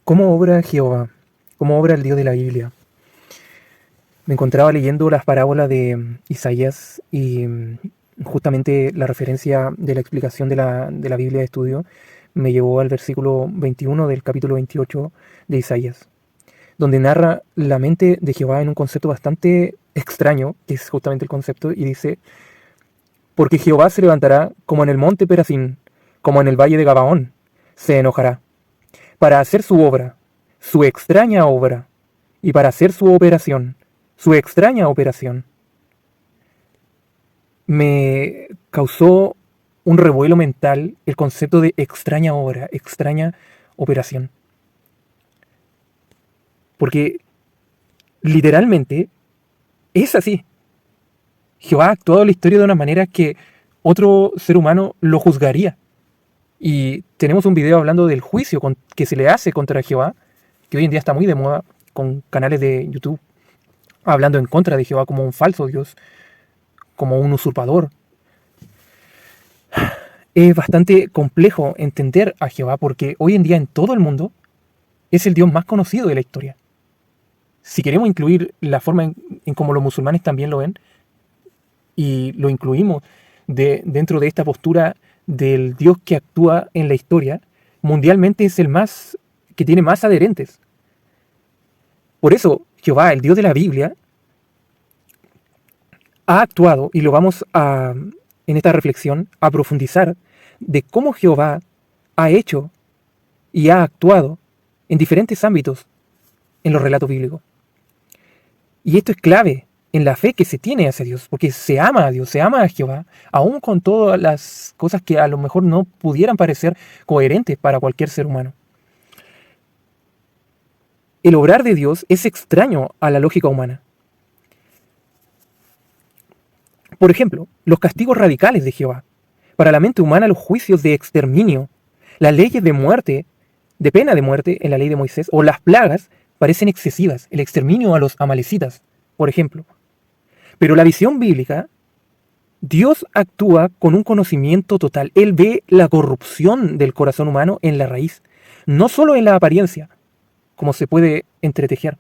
¿Cómo obra Jehová? ¿Cómo obra el Dios de la Biblia? Me encontraba leyendo las parábolas de Isaías y justamente la referencia de la explicación de la Biblia de estudio me llevó al versículo 21 del capítulo 28 de Isaías, donde narra la mente de Jehová en un concepto bastante extraño, que es justamente el concepto, y dice: porque Jehová se levantará como en el monte Perazín, como en el valle de Gabaón, se enojará, para hacer su obra, su extraña obra, y para hacer su operación, su extraña operación. Me causó un revuelo mental el concepto de extraña obra, extraña operación. Porque literalmente es así. Jehová ha actuado en la historia de una manera que otro ser humano lo juzgaría. Y tenemos un video hablando del juicio que se le hace contra Jehová, que hoy en día está muy de moda, con canales de YouTube hablando en contra de Jehová como un falso Dios, como un usurpador. Es bastante complejo entender a Jehová porque hoy en día en todo el mundo es el Dios más conocido de la historia. Si queremos incluir la forma en cómo los musulmanes también lo ven, y lo incluimos dentro de esta postura del Dios que actúa en la historia, mundialmente es el más que tiene más adherentes. Por eso Jehová, el Dios de la Biblia, ha actuado, y lo vamos a, en esta reflexión, a profundizar de cómo Jehová ha hecho y ha actuado en diferentes ámbitos en los relatos bíblicos. Y esto es clave en la fe que se tiene hacia Dios, porque se ama a Dios, se ama a Jehová, aun con todas las cosas que a lo mejor no pudieran parecer coherentes para cualquier ser humano. El obrar de Dios es extraño a la lógica humana. Por ejemplo, los castigos radicales de Jehová. Para la mente humana, los juicios de exterminio, las leyes de muerte, de pena de muerte en la ley de Moisés, o las plagas, parecen excesivas. El exterminio a los amalecitas, por ejemplo. Pero la visión bíblica, Dios actúa con un conocimiento total. Él ve la corrupción del corazón humano en la raíz, no solo en la apariencia, como se puede entretejer.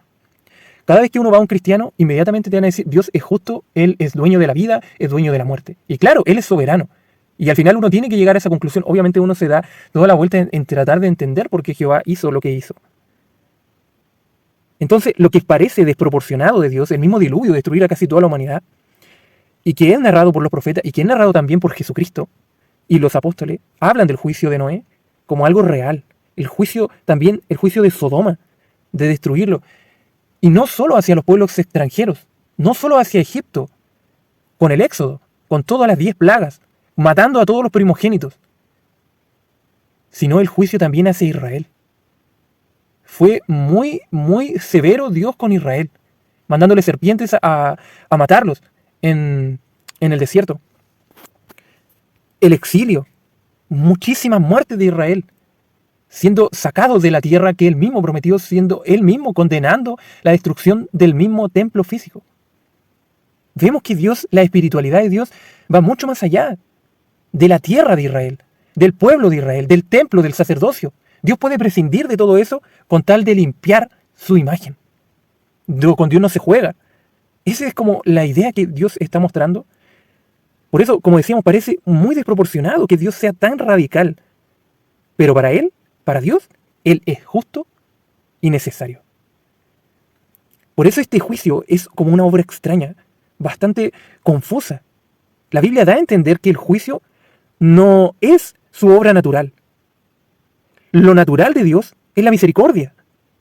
Cada vez que uno va a un cristiano, inmediatamente te van a decir: Dios es justo, Él es dueño de la vida, es dueño de la muerte. Y claro, Él es soberano. Y al final uno tiene que llegar a esa conclusión. Obviamente uno se da toda la vuelta en tratar de entender por qué Jehová hizo lo que hizo. Entonces, lo que parece desproporcionado de Dios, el mismo diluvio, destruir a casi toda la humanidad, y que es narrado por los profetas, y que es narrado también por Jesucristo, y los apóstoles, hablan del juicio de Noé como algo real. El juicio, también el juicio de Sodoma, de destruirlo. Y no solo hacia los pueblos extranjeros, no solo hacia Egipto, con el Éxodo, con todas las 10 plagas, matando a todos los primogénitos, sino el juicio también hacia Israel. Fue muy, muy severo Dios con Israel, mandándole serpientes a matarlos en el desierto. El exilio, muchísimas muertes de Israel, siendo sacados de la tierra que él mismo prometió, siendo él mismo condenando la destrucción del mismo templo físico. Vemos que Dios, la espiritualidad de Dios, va mucho más allá de la tierra de Israel, del pueblo de Israel, del templo, del sacerdocio. Dios puede prescindir de todo eso con tal de limpiar su imagen. Con Dios no se juega. Esa es como la idea que Dios está mostrando. Por eso, como decíamos, parece muy desproporcionado que Dios sea tan radical. Pero para Él, para Dios, Él es justo y necesario. Por eso este juicio es como una obra extraña, bastante confusa. La Biblia da a entender que el juicio no es su obra natural. Lo natural de Dios es la misericordia.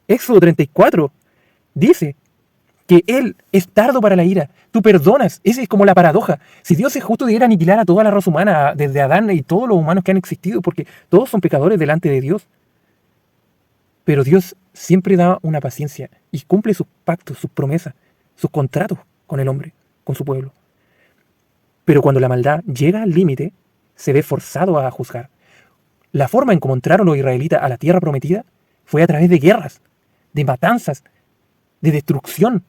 Éxodo 34 dice que Él es tardo para la ira. Tú perdonas. Esa es como la paradoja. Si Dios es justo, debiera aniquilar a toda la raza humana, desde Adán y todos los humanos que han existido, porque todos son pecadores delante de Dios. Pero Dios siempre da una paciencia y cumple sus pactos, sus promesas, sus contratos con el hombre, con su pueblo. Pero cuando la maldad llega al límite, se ve forzado a juzgar. La forma en cómo entraron los israelitas a la tierra prometida fue a través de guerras, de matanzas, de destrucción.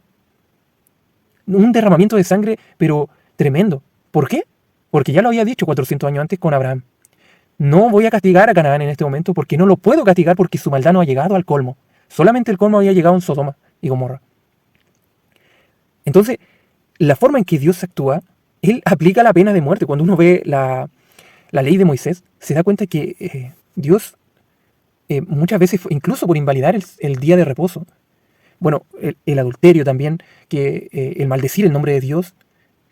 Un derramamiento de sangre, pero tremendo. ¿Por qué? Porque ya lo había dicho 400 años antes con Abraham. No voy a castigar a Canaán en este momento porque no lo puedo castigar porque su maldad no ha llegado al colmo. Solamente el colmo había llegado en Sodoma y Gomorra. Entonces, la forma en que Dios actúa, Él aplica la pena de muerte. Cuando uno ve la ley de Moisés, se da cuenta que Dios muchas veces, incluso por invalidar el día de reposo, bueno, el adulterio también, que el maldecir el nombre de Dios,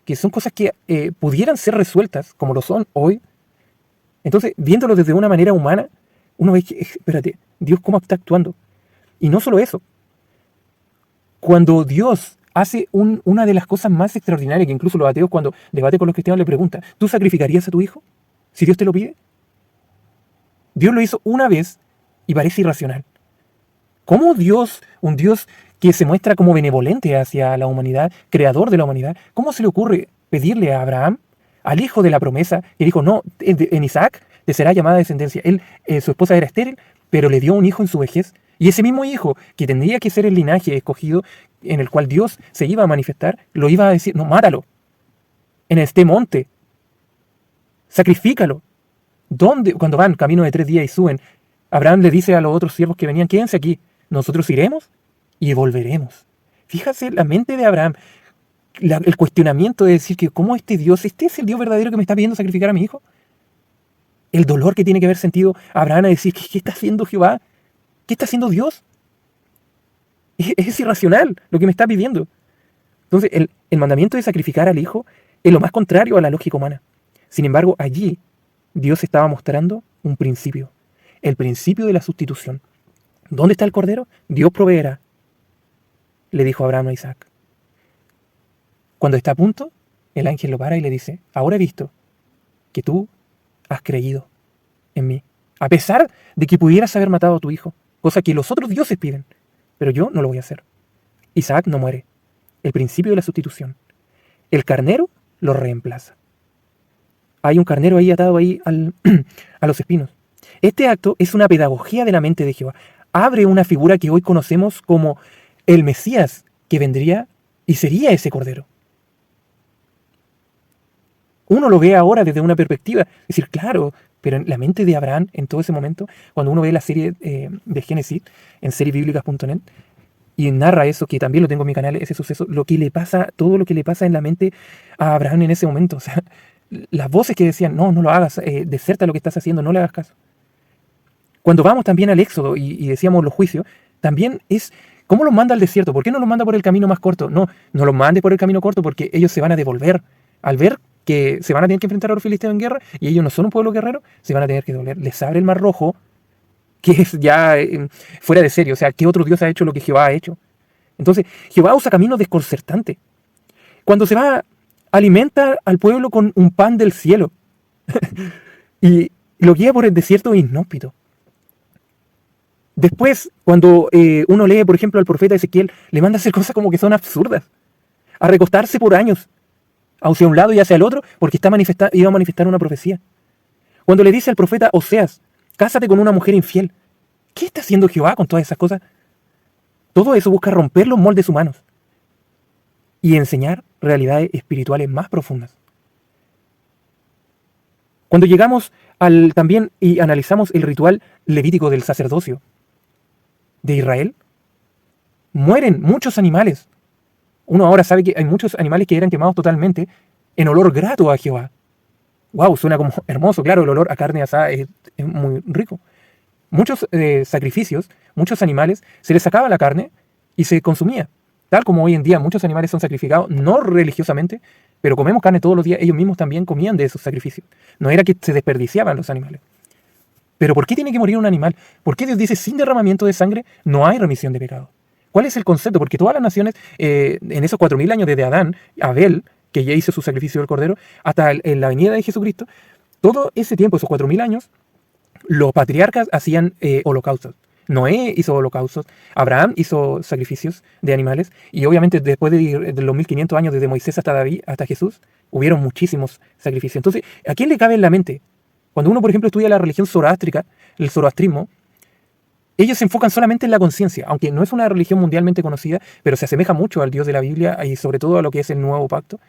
que son cosas que pudieran ser resueltas, como lo son hoy. Entonces, viéndolo desde una manera humana, uno ve que, espérate, Dios cómo está actuando. Y no solo eso, cuando Dios hace una de las cosas más extraordinarias, que incluso los ateos cuando debate con los cristianos le preguntan, ¿tú sacrificarías a tu hijo si Dios te lo pide? Dios lo hizo una vez y parece irracional. ¿Cómo Dios, un Dios que se muestra como benevolente hacia la humanidad, creador de la humanidad, cómo se le ocurre pedirle a Abraham, al hijo de la promesa, que dijo, no, en Isaac te será llamada descendencia? Su esposa era estéril, pero le dio un hijo en su vejez. Y ese mismo hijo, que tendría que ser el linaje escogido, en el cual Dios se iba a manifestar, lo iba a decir, no, mátalo, en este monte, sacrifícalo. ¿Dónde? Cuando van camino de 3 días y suben, Abraham le dice a los otros siervos que venían, quédense aquí, nosotros iremos y volveremos. Fíjate la mente de Abraham, el cuestionamiento de decir que cómo este es el Dios verdadero que me está pidiendo sacrificar a mi hijo. El dolor que tiene que haber sentido Abraham a decir, ¿qué está haciendo Jehová? ¿Qué está haciendo Dios? Es irracional lo que me está pidiendo. Entonces, el mandamiento de sacrificar al hijo es lo más contrario a la lógica humana. Sin embargo, allí Dios estaba mostrando un principio, el principio de la sustitución. ¿Dónde está el cordero? Dios proveerá, le dijo Abraham a Isaac. Cuando está a punto, el ángel lo para y le dice, ahora he visto que tú has creído en mí, a pesar de que pudieras haber matado a tu hijo, cosa que los otros dioses piden, pero yo no lo voy a hacer. Isaac no muere. El principio de la sustitución. El carnero lo reemplaza. Hay un carnero ahí atado ahí a los espinos. Este acto es una pedagogía de la mente de Jehová. Abre una figura que hoy conocemos como el Mesías, que vendría y sería ese cordero. Uno lo ve ahora desde una perspectiva, es decir, claro, pero en la mente de Abraham, en todo ese momento, cuando uno ve la serie de Génesis, en seriebiblicas.net, y narra eso, que también lo tengo en mi canal, ese suceso, lo que le pasa, todo lo que le pasa en la mente a Abraham en ese momento. O sea, las voces que decían, no lo hagas, deserta lo que estás haciendo, no le hagas caso. Cuando vamos también al Éxodo y decíamos los juicios, también es, ¿cómo los manda al desierto? ¿Por qué no los manda por el camino más corto? No los mande por el camino corto porque ellos se van a devolver. Al ver que se van a tener que enfrentar a los filisteos en guerra y ellos no son un pueblo guerrero, se van a tener que devolver. Les abre el mar rojo, que es ya fuera de serio. O sea, ¿qué otro Dios ha hecho lo que Jehová ha hecho? Entonces, Jehová usa caminos desconcertantes. Cuando se va, alimenta al pueblo con un pan del cielo y lo guía por el desierto inhóspito. Después, cuando uno lee, por ejemplo, al profeta Ezequiel, le manda a hacer cosas como que son absurdas. A recostarse por años, hacia un lado y hacia el otro, porque iba a manifestar una profecía. Cuando le dice al profeta Oseas, cásate con una mujer infiel. ¿Qué está haciendo Jehová con todas esas cosas? Todo eso busca romper los moldes humanos y enseñar realidades espirituales más profundas. Cuando llegamos también y analizamos el ritual levítico del sacerdocio de Israel, mueren muchos animales. Uno ahora sabe que hay muchos animales que eran quemados totalmente en olor grato a Jehová. Wow, suena como hermoso, claro, el olor a carne asada es muy rico. Muchos sacrificios, muchos animales, se les sacaba la carne y se consumía. Tal como hoy en día muchos animales son sacrificados, no religiosamente, pero comemos carne todos los días, ellos mismos también comían de esos sacrificios. No era que se desperdiciaban los animales. Pero ¿por qué tiene que morir un animal? ¿Por qué Dios dice, sin derramamiento de sangre no hay remisión de pecado? ¿Cuál es el concepto? Porque todas las naciones, en esos 4000 años desde Adán, Abel, que ya hizo su sacrificio del cordero, hasta la venida de Jesucristo, todo ese tiempo, esos 4000 años, los patriarcas hacían holocaustos. Noé hizo holocaustos, Abraham hizo sacrificios de animales, y obviamente después de los 1500 años, desde Moisés hasta David, hasta Jesús, hubieron muchísimos sacrificios. Entonces, ¿a quién le cabe en la mente? Cuando uno, por ejemplo, estudia la religión zoroástrica, el zoroastrismo, ellos se enfocan solamente en la conciencia, aunque no es una religión mundialmente conocida, pero se asemeja mucho al Dios de la Biblia y sobre todo a lo que es el Nuevo Pacto.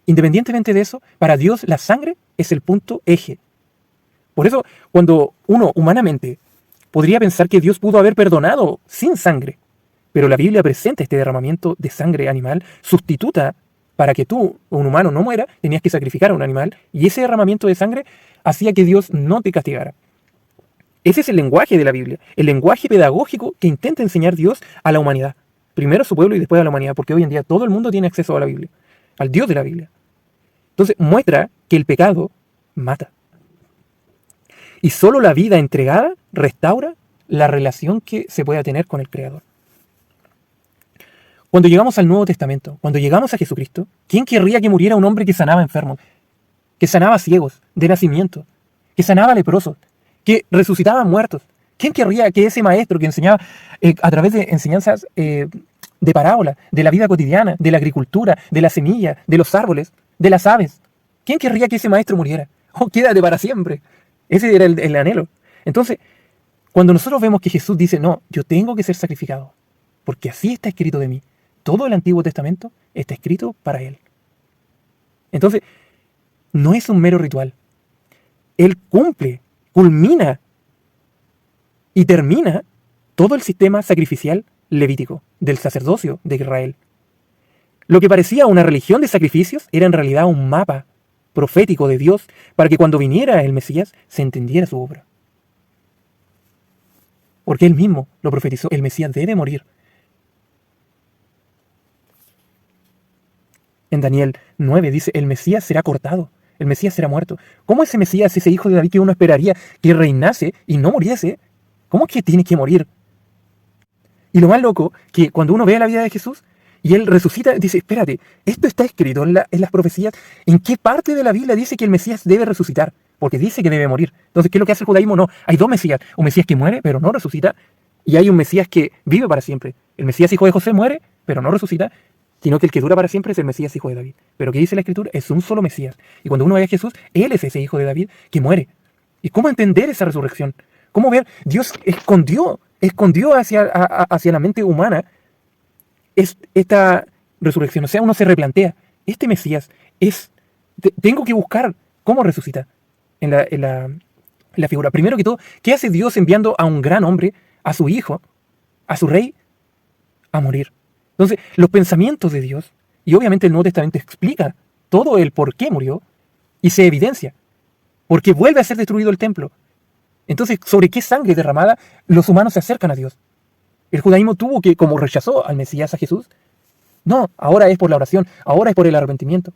Independientemente de eso, para Dios la sangre es el punto eje. Por eso, cuando uno humanamente podría pensar que Dios pudo haber perdonado sin sangre, pero la Biblia presenta este derramamiento de sangre animal sustituta. Para que tú, un humano, no muera, tenías que sacrificar a un animal, y ese derramamiento de sangre hacía que Dios no te castigara. Ese es el lenguaje de la Biblia, el lenguaje pedagógico que intenta enseñar Dios a la humanidad. Primero a su pueblo y después a la humanidad, porque hoy en día todo el mundo tiene acceso a la Biblia, al Dios de la Biblia. Entonces muestra que el pecado mata. Y solo la vida entregada restaura la relación que se pueda tener con el Creador. Cuando llegamos al Nuevo Testamento, cuando llegamos a Jesucristo, ¿quién querría que muriera un hombre que sanaba enfermos, que sanaba ciegos de nacimiento, que sanaba leprosos, que resucitaba muertos? ¿Quién querría que ese maestro que enseñaba a través de enseñanzas de parábolas, de la vida cotidiana, de la agricultura, de la semilla, de los árboles, de las aves, quién querría que ese maestro muriera? ¡Oh, quédate para siempre! Ese era el anhelo. Entonces, cuando nosotros vemos que Jesús dice, no, yo tengo que ser sacrificado, porque así está escrito de mí. Todo el Antiguo Testamento está escrito para Él. Entonces, no es un mero ritual. Él cumple, culmina y termina todo el sistema sacrificial levítico del sacerdocio de Israel. Lo que parecía una religión de sacrificios era en realidad un mapa profético de Dios para que cuando viniera el Mesías se entendiera su obra. Porque Él mismo lo profetizó, el Mesías debe morir. En Daniel 9 dice, el Mesías será cortado, el Mesías será muerto. ¿Cómo ese Mesías, ese hijo de David que uno esperaría que reinase y no muriese, cómo es que tiene que morir? Y lo más loco, que cuando uno ve la vida de Jesús y Él resucita, dice, espérate, esto está escrito en las profecías. ¿En qué parte de la Biblia dice que el Mesías debe resucitar? Porque dice que debe morir. Entonces, ¿qué es lo que hace el judaísmo? No, hay dos Mesías. Un Mesías que muere, pero no resucita. Y hay un Mesías que vive para siempre. El Mesías hijo de José muere, pero no resucita. Sino que el que dura para siempre es el Mesías hijo de David. Pero ¿qué dice la Escritura? Es un solo Mesías. Y cuando uno ve a Jesús, Él es ese hijo de David que muere. ¿Y cómo entender esa resurrección? ¿Cómo ver? Dios escondió hacia la mente humana esta resurrección. O sea, uno se replantea, este Mesías tengo que buscar cómo resucita en la figura. Primero que todo, ¿qué hace Dios enviando a un gran hombre, a su hijo, a su rey, a morir? Entonces, los pensamientos de Dios, y obviamente el Nuevo Testamento explica todo el por qué murió, y se evidencia, porque vuelve a ser destruido el templo. Entonces, ¿sobre qué sangre derramada los humanos se acercan a Dios? El judaísmo tuvo que, como rechazó al Mesías, a Jesús, no, ahora es por la oración, ahora es por el arrepentimiento.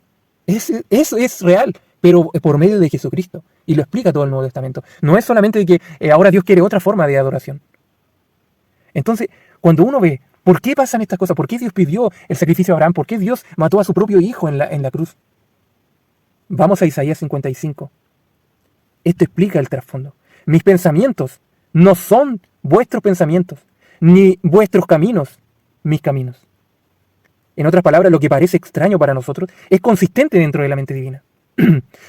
Eso es real, pero por medio de Jesucristo, y lo explica todo el Nuevo Testamento. No es solamente de que ahora Dios quiere otra forma de adoración. Entonces, cuando uno ve, ¿por qué pasan estas cosas? ¿Por qué Dios pidió el sacrificio a Abraham? ¿Por qué Dios mató a su propio hijo en la cruz? Vamos a Isaías 55. Esto explica el trasfondo. Mis pensamientos no son vuestros pensamientos, ni vuestros caminos, mis caminos. En otras palabras, lo que parece extraño para nosotros es consistente dentro de la mente divina,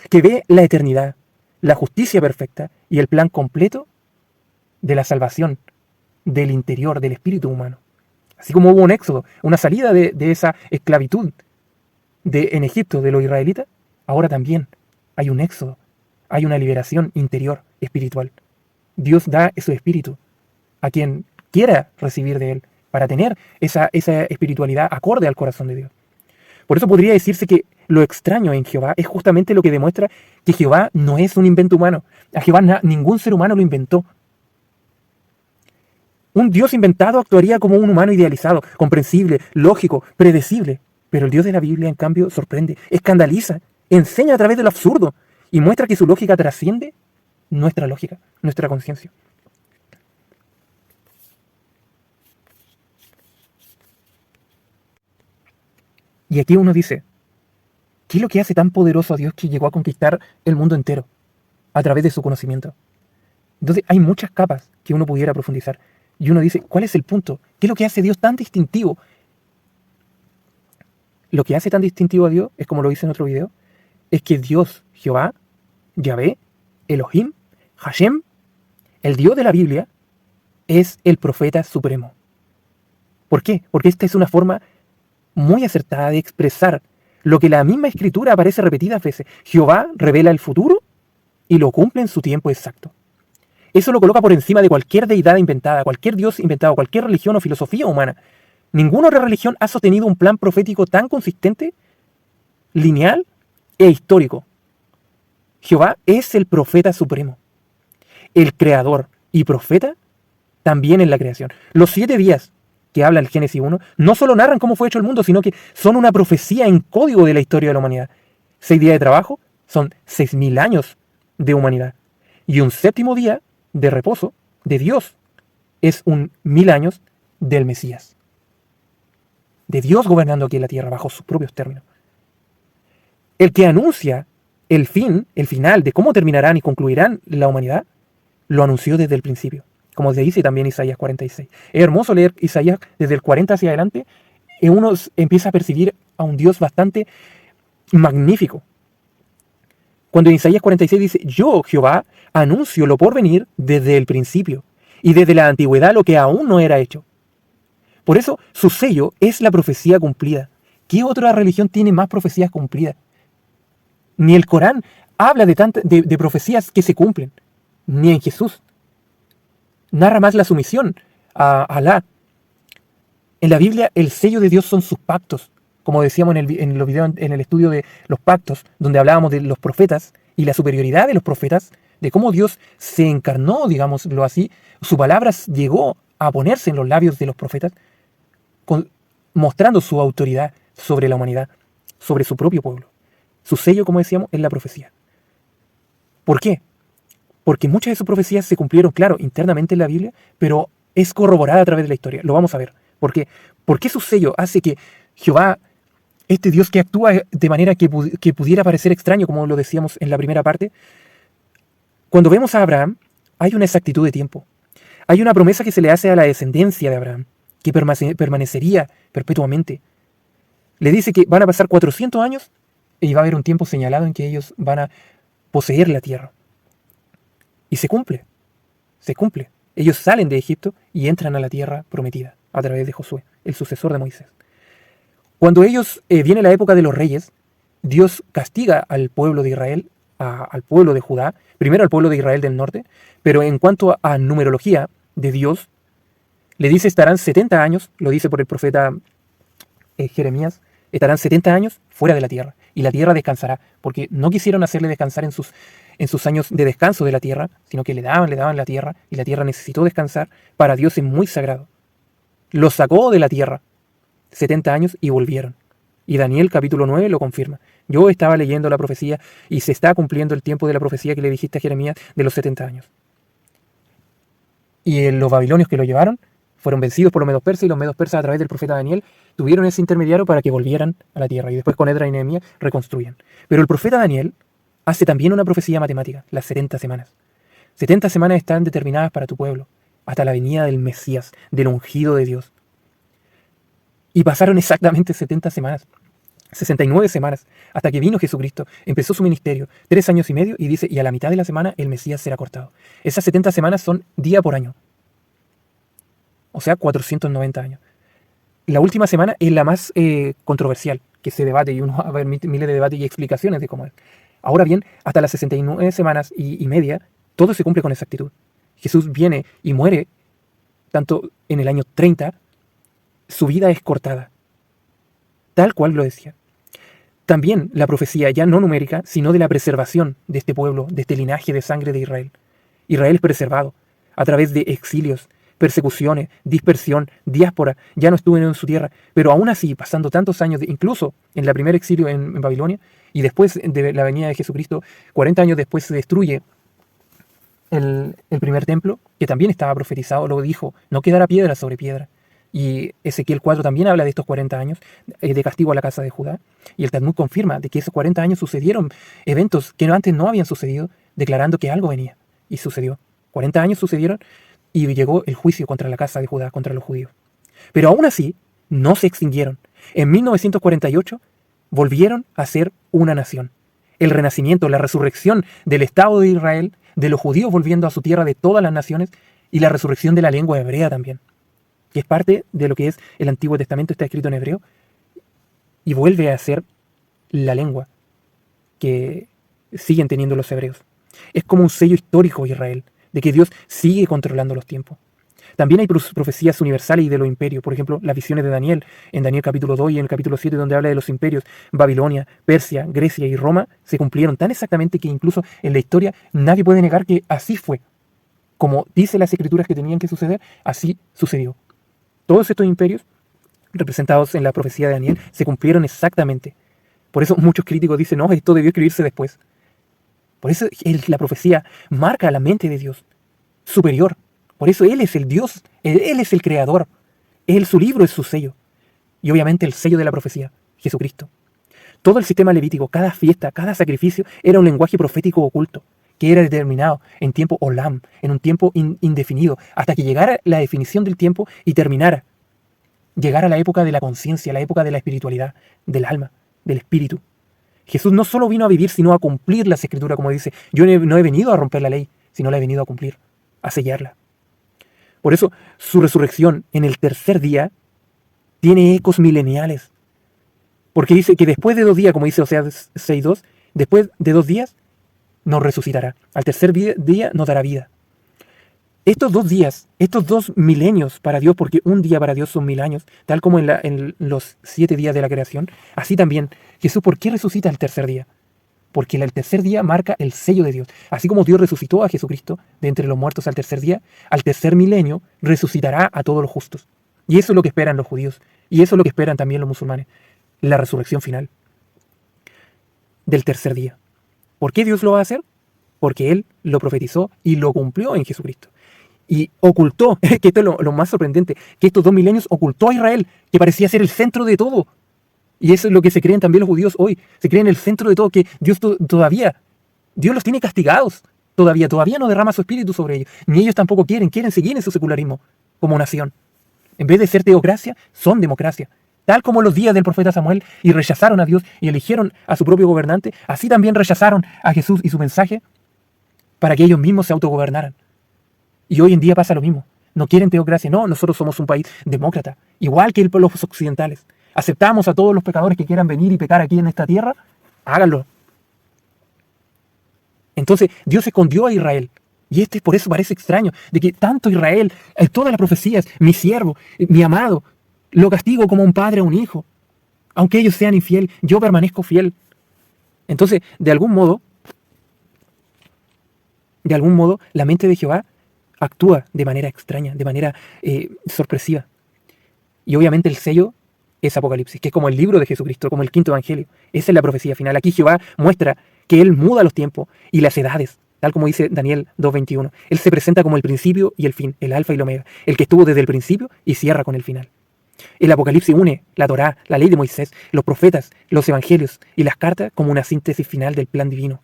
que ve la eternidad, la justicia perfecta y el plan completo de la salvación del interior, del espíritu humano. Así como hubo un éxodo, una salida de esa esclavitud en Egipto de los israelitas, ahora también hay un éxodo, hay una liberación interior, espiritual. Dios da su espíritu a quien quiera recibir de Él, para tener esa espiritualidad acorde al corazón de Dios. Por eso podría decirse que lo extraño en Jehová es justamente lo que demuestra que Jehová no es un invento humano. A Jehová ningún ser humano lo inventó. Un Dios inventado actuaría como un humano idealizado, comprensible, lógico, predecible. Pero el Dios de la Biblia, en cambio, sorprende, escandaliza, enseña a través de lo absurdo y muestra que su lógica trasciende nuestra lógica, nuestra conciencia. Y aquí uno dice, ¿qué es lo que hace tan poderoso a Dios que llegó a conquistar el mundo entero a través de su conocimiento? Entonces hay muchas capas que uno pudiera profundizar. Y uno dice, ¿cuál es el punto? ¿Qué es lo que hace a Dios tan distintivo? Lo que hace tan distintivo a Dios, es como lo hice en otro video, es que Dios, Jehová, Yahvé, Elohim, Hashem, el Dios de la Biblia, es el profeta supremo. ¿Por qué? Porque esta es una forma muy acertada de expresar lo que la misma escritura aparece repetidas veces. Jehová revela el futuro y lo cumple en su tiempo exacto. Eso lo coloca por encima de cualquier deidad inventada, cualquier dios inventado, cualquier religión o filosofía humana. Ninguna otra religión ha sostenido un plan profético tan consistente, lineal e histórico. Jehová es el profeta supremo, el creador y profeta también en la creación. Los 7 días que habla el Génesis 1 no solo narran cómo fue hecho el mundo, sino que son una profecía en código de la historia de la humanidad. 6 días de trabajo son 6.000 años de humanidad. Y un 7.º día de reposo de Dios es 1.000 años del Mesías. De Dios gobernando aquí en la tierra bajo sus propios términos. El que anuncia el final de cómo terminarán y concluirán la humanidad, lo anunció desde el principio, como se dice también Isaías 46. Es hermoso leer Isaías desde el 40 hacia adelante, y uno empieza a percibir a un Dios bastante magnífico. Cuando en Isaías 46 dice, yo, Jehová, anuncio lo por venir desde el principio, y desde la antigüedad lo que aún no era hecho. Por eso, su sello es la profecía cumplida. ¿Qué otra religión tiene más profecías cumplidas? Ni el Corán habla de profecías que se cumplen, ni en Jesús. Narra más la sumisión a Alá. En la Biblia, el sello de Dios son sus pactos. Como decíamos en los videos, en el estudio de los pactos, donde hablábamos de los profetas y la superioridad de los profetas, de cómo Dios se encarnó, digámoslo así, su palabra llegó a ponerse en los labios de los profetas, mostrando su autoridad sobre la humanidad, sobre su propio pueblo. Su sello, como decíamos, es la profecía. ¿Por qué? Porque muchas de sus profecías se cumplieron, claro, internamente en la Biblia, pero es corroborada a través de la historia. Lo vamos a ver. ¿Por qué? Porque su sello hace que Jehová, este Dios que actúa de manera que pudiera parecer extraño, como lo decíamos en la primera parte, cuando vemos a Abraham, hay una exactitud de tiempo. Hay una promesa que se le hace a la descendencia de Abraham, que permanecería perpetuamente. Le dice que van a pasar 400 años y va a haber un tiempo señalado en que ellos van a poseer la tierra. Y se cumple. Ellos salen de Egipto y entran a la tierra prometida a través de Josué, el sucesor de Moisés. Cuando viene la época de los reyes, Dios castiga al pueblo de Israel, al pueblo de Judá, primero al pueblo de Israel del norte, pero en cuanto a numerología de Dios, le dice estarán 70 años, lo dice por el profeta Jeremías, estarán 70 años fuera de la tierra, y la tierra descansará, porque no quisieron hacerle descansar en sus años de descanso de la tierra, sino que le daban la tierra, y la tierra necesitó descansar. Para Dios es muy sagrado. Los sacó de la tierra 70 años y volvieron. Y Daniel capítulo 9 lo confirma. Yo estaba leyendo la profecía y se está cumpliendo el tiempo de la profecía que le dijiste a Jeremías de los 70 años. Y los babilonios que lo llevaron fueron vencidos por los medos persas, y los medos persas a través del profeta Daniel tuvieron ese intermediario para que volvieran a la tierra, y después con Edra y Nehemías reconstruían. Pero el profeta Daniel hace también una profecía matemática, las 70 semanas. 70 semanas están determinadas para tu pueblo, hasta la venida del Mesías, del ungido de Dios. Y pasaron exactamente 70 semanas, 69 semanas, hasta que vino Jesucristo, empezó su ministerio, 3 años y medio, y dice, y a la mitad de la semana el Mesías será cortado. Esas 70 semanas son día por año. O sea, 490 años. La última semana es la más controversial, que se debate, y uno va a ver miles de debates y explicaciones de cómo es. Ahora bien, hasta las 69 semanas y media, todo se cumple con exactitud. Jesús viene y muere, tanto en el año 30, su vida es cortada, tal cual lo decía. También la profecía, ya no numérica, sino de la preservación de este pueblo, de este linaje de sangre de Israel. Israel es preservado a través de exilios, persecuciones, dispersión, diáspora, ya no estuvo en su tierra, pero aún así, pasando tantos años, incluso en el primer exilio en Babilonia, y después de la venida de Jesucristo, 40 años después se destruye el primer templo, que también estaba profetizado, lo dijo, no quedará piedra sobre piedra. Y Ezequiel 4 también habla de estos 40 años de castigo a la casa de Judá, y el Talmud confirma de que esos 40 años sucedieron eventos que antes no habían sucedido, declarando que algo venía, y sucedió. 40 años sucedieron, y llegó el juicio contra la casa de Judá, contra los judíos. Pero aún así, no se extinguieron. En 1948 volvieron a ser una nación. El renacimiento, la resurrección del Estado de Israel, de los judíos volviendo a su tierra de todas las naciones, y la resurrección de la lengua hebrea también, que es parte de lo que es el Antiguo Testamento, está escrito en hebreo, y vuelve a ser la lengua que siguen teniendo los hebreos. Es como un sello histórico Israel. de que Dios sigue controlando los tiempos. También hay profecías universales y de los imperios. Por ejemplo, las visiones de Daniel, en Daniel capítulo 2 y en el capítulo 7, donde habla de los imperios. Babilonia, Persia, Grecia y Roma se cumplieron tan exactamente que incluso en la historia nadie puede negar que así fue. Como dice las escrituras que tenían que suceder, así sucedió. Todos estos imperios, representados en la profecía de Daniel, se cumplieron exactamente. Por eso muchos críticos dicen, no, esto debió escribirse después. Por eso la profecía marca la mente de Dios superior. Por eso Él es el Dios, Él es el creador. Su libro es su sello. Y obviamente el sello de la profecía, Jesucristo. Todo el sistema levítico, cada fiesta, cada sacrificio, era un lenguaje profético oculto, que era determinado en tiempo olam, en un tiempo indefinido, hasta que llegara la definición del tiempo y terminara. Llegara la época de la conciencia, la época de la espiritualidad, del alma, del espíritu. Jesús no solo vino a vivir, sino a cumplir las escrituras, como dice, yo no he venido a romper la ley, sino la he venido a cumplir, a sellarla. Por eso su resurrección en el tercer día tiene ecos mileniales. Porque dice que después de 2 días, como dice Oseas 6:2, después de 2 días nos resucitará. Al tercer día nos dará vida. Estos 2 días, estos 2 milenios para Dios, porque un día para Dios son 1000 años, tal como en los 7 días de la creación, así también Jesús, ¿por qué resucita el tercer día? Porque el tercer día marca el sello de Dios. Así como Dios resucitó a Jesucristo de entre los muertos al tercer día, al tercer milenio resucitará a todos los justos. Y eso es lo que esperan los judíos. Y eso es lo que esperan también los musulmanes. La resurrección final del tercer día. ¿Por qué Dios lo va a hacer? Porque Él lo profetizó y lo cumplió en Jesucristo. Y ocultó, que esto es lo más sorprendente, que estos 2 milenios ocultó a Israel, que parecía ser el centro de todo. Y eso es lo que se creen también los judíos hoy. Se creen el centro de todo, que Dios todavía, Dios los tiene castigados. Todavía no derrama su espíritu sobre ellos. Ni ellos tampoco quieren seguir en su secularismo como nación. En vez de ser teocracia, son democracia. Tal como los días del profeta Samuel y rechazaron a Dios y eligieron a su propio gobernante, así también rechazaron a Jesús y su mensaje para que ellos mismos se autogobernaran. Y hoy en día pasa lo mismo. No quieren teocracia, no, nosotros somos un país demócrata, igual que los occidentales. Aceptamos a todos los pecadores que quieran venir y pecar aquí en esta tierra, háganlo. Entonces Dios escondió a Israel. Y por eso parece extraño, de que tanto Israel, todas las profecías, mi siervo, mi amado, lo castigo como un padre a un hijo. Aunque ellos sean infiel, yo permanezco fiel. Entonces, de algún modo, la mente de Jehová actúa de manera extraña, de manera sorpresiva. Y obviamente el sello es Apocalipsis, que es como el libro de Jesucristo, como el quinto evangelio. Esa es la profecía final. Aquí Jehová muestra que Él muda los tiempos y las edades, tal como dice Daniel 2:21. Él se presenta como el principio y el fin, el alfa y el omega, el que estuvo desde el principio y cierra con el final. El Apocalipsis une la Torá, la ley de Moisés, los profetas, los evangelios y las cartas como una síntesis final del plan divino.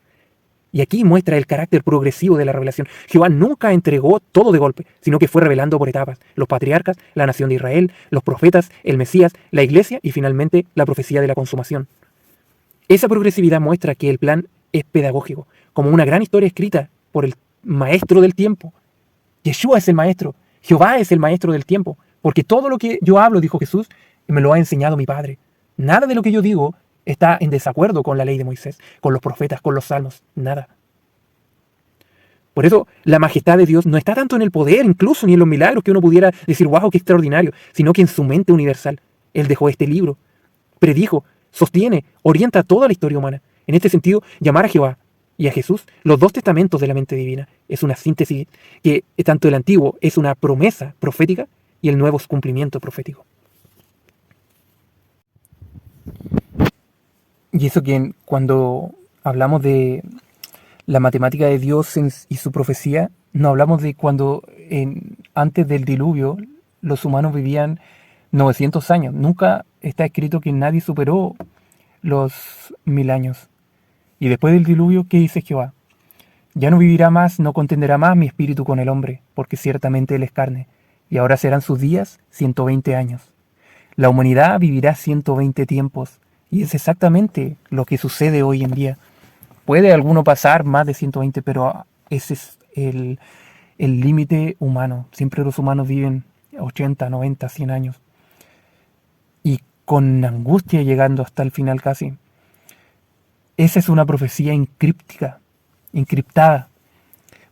Y aquí muestra el carácter progresivo de la revelación. Jehová nunca entregó todo de golpe, sino que fue revelando por etapas. Los patriarcas, la nación de Israel, los profetas, el Mesías, la iglesia y finalmente la profecía de la consumación. Esa progresividad muestra que el plan es pedagógico, como una gran historia escrita por el maestro del tiempo. Yeshua es el maestro, Jehová es el maestro del tiempo, porque todo lo que yo hablo, dijo Jesús, me lo ha enseñado mi Padre. Nada de lo que yo digo está en desacuerdo con la ley de Moisés, con los profetas, con los salmos, nada. Por eso la majestad de Dios no está tanto en el poder, incluso ni en los milagros que uno pudiera decir, wow, qué extraordinario, sino que en su mente universal. Él dejó este libro, predijo, sostiene, orienta toda la historia humana. En este sentido, llamar a Jehová y a Jesús, los 2 testamentos de la mente divina, es una síntesis que tanto el antiguo es una promesa profética y el nuevo es cumplimiento profético. Y eso que cuando hablamos de la matemática de Dios y su profecía, no hablamos de cuando antes del diluvio los humanos vivían 900 años. Nunca está escrito que nadie superó los 1000 años. Y después del diluvio, ¿qué dice Jehová? Ya no vivirá más, no contenderá más mi espíritu con el hombre, porque ciertamente él es carne, y ahora serán sus días 120 años. La humanidad vivirá 120 tiempos, y es exactamente lo que sucede hoy en día. Puede alguno pasar más de 120, pero ese es el límite humano. Siempre los humanos viven 80, 90, 100 años. Y con angustia llegando hasta el final casi. Esa es una profecía encriptada.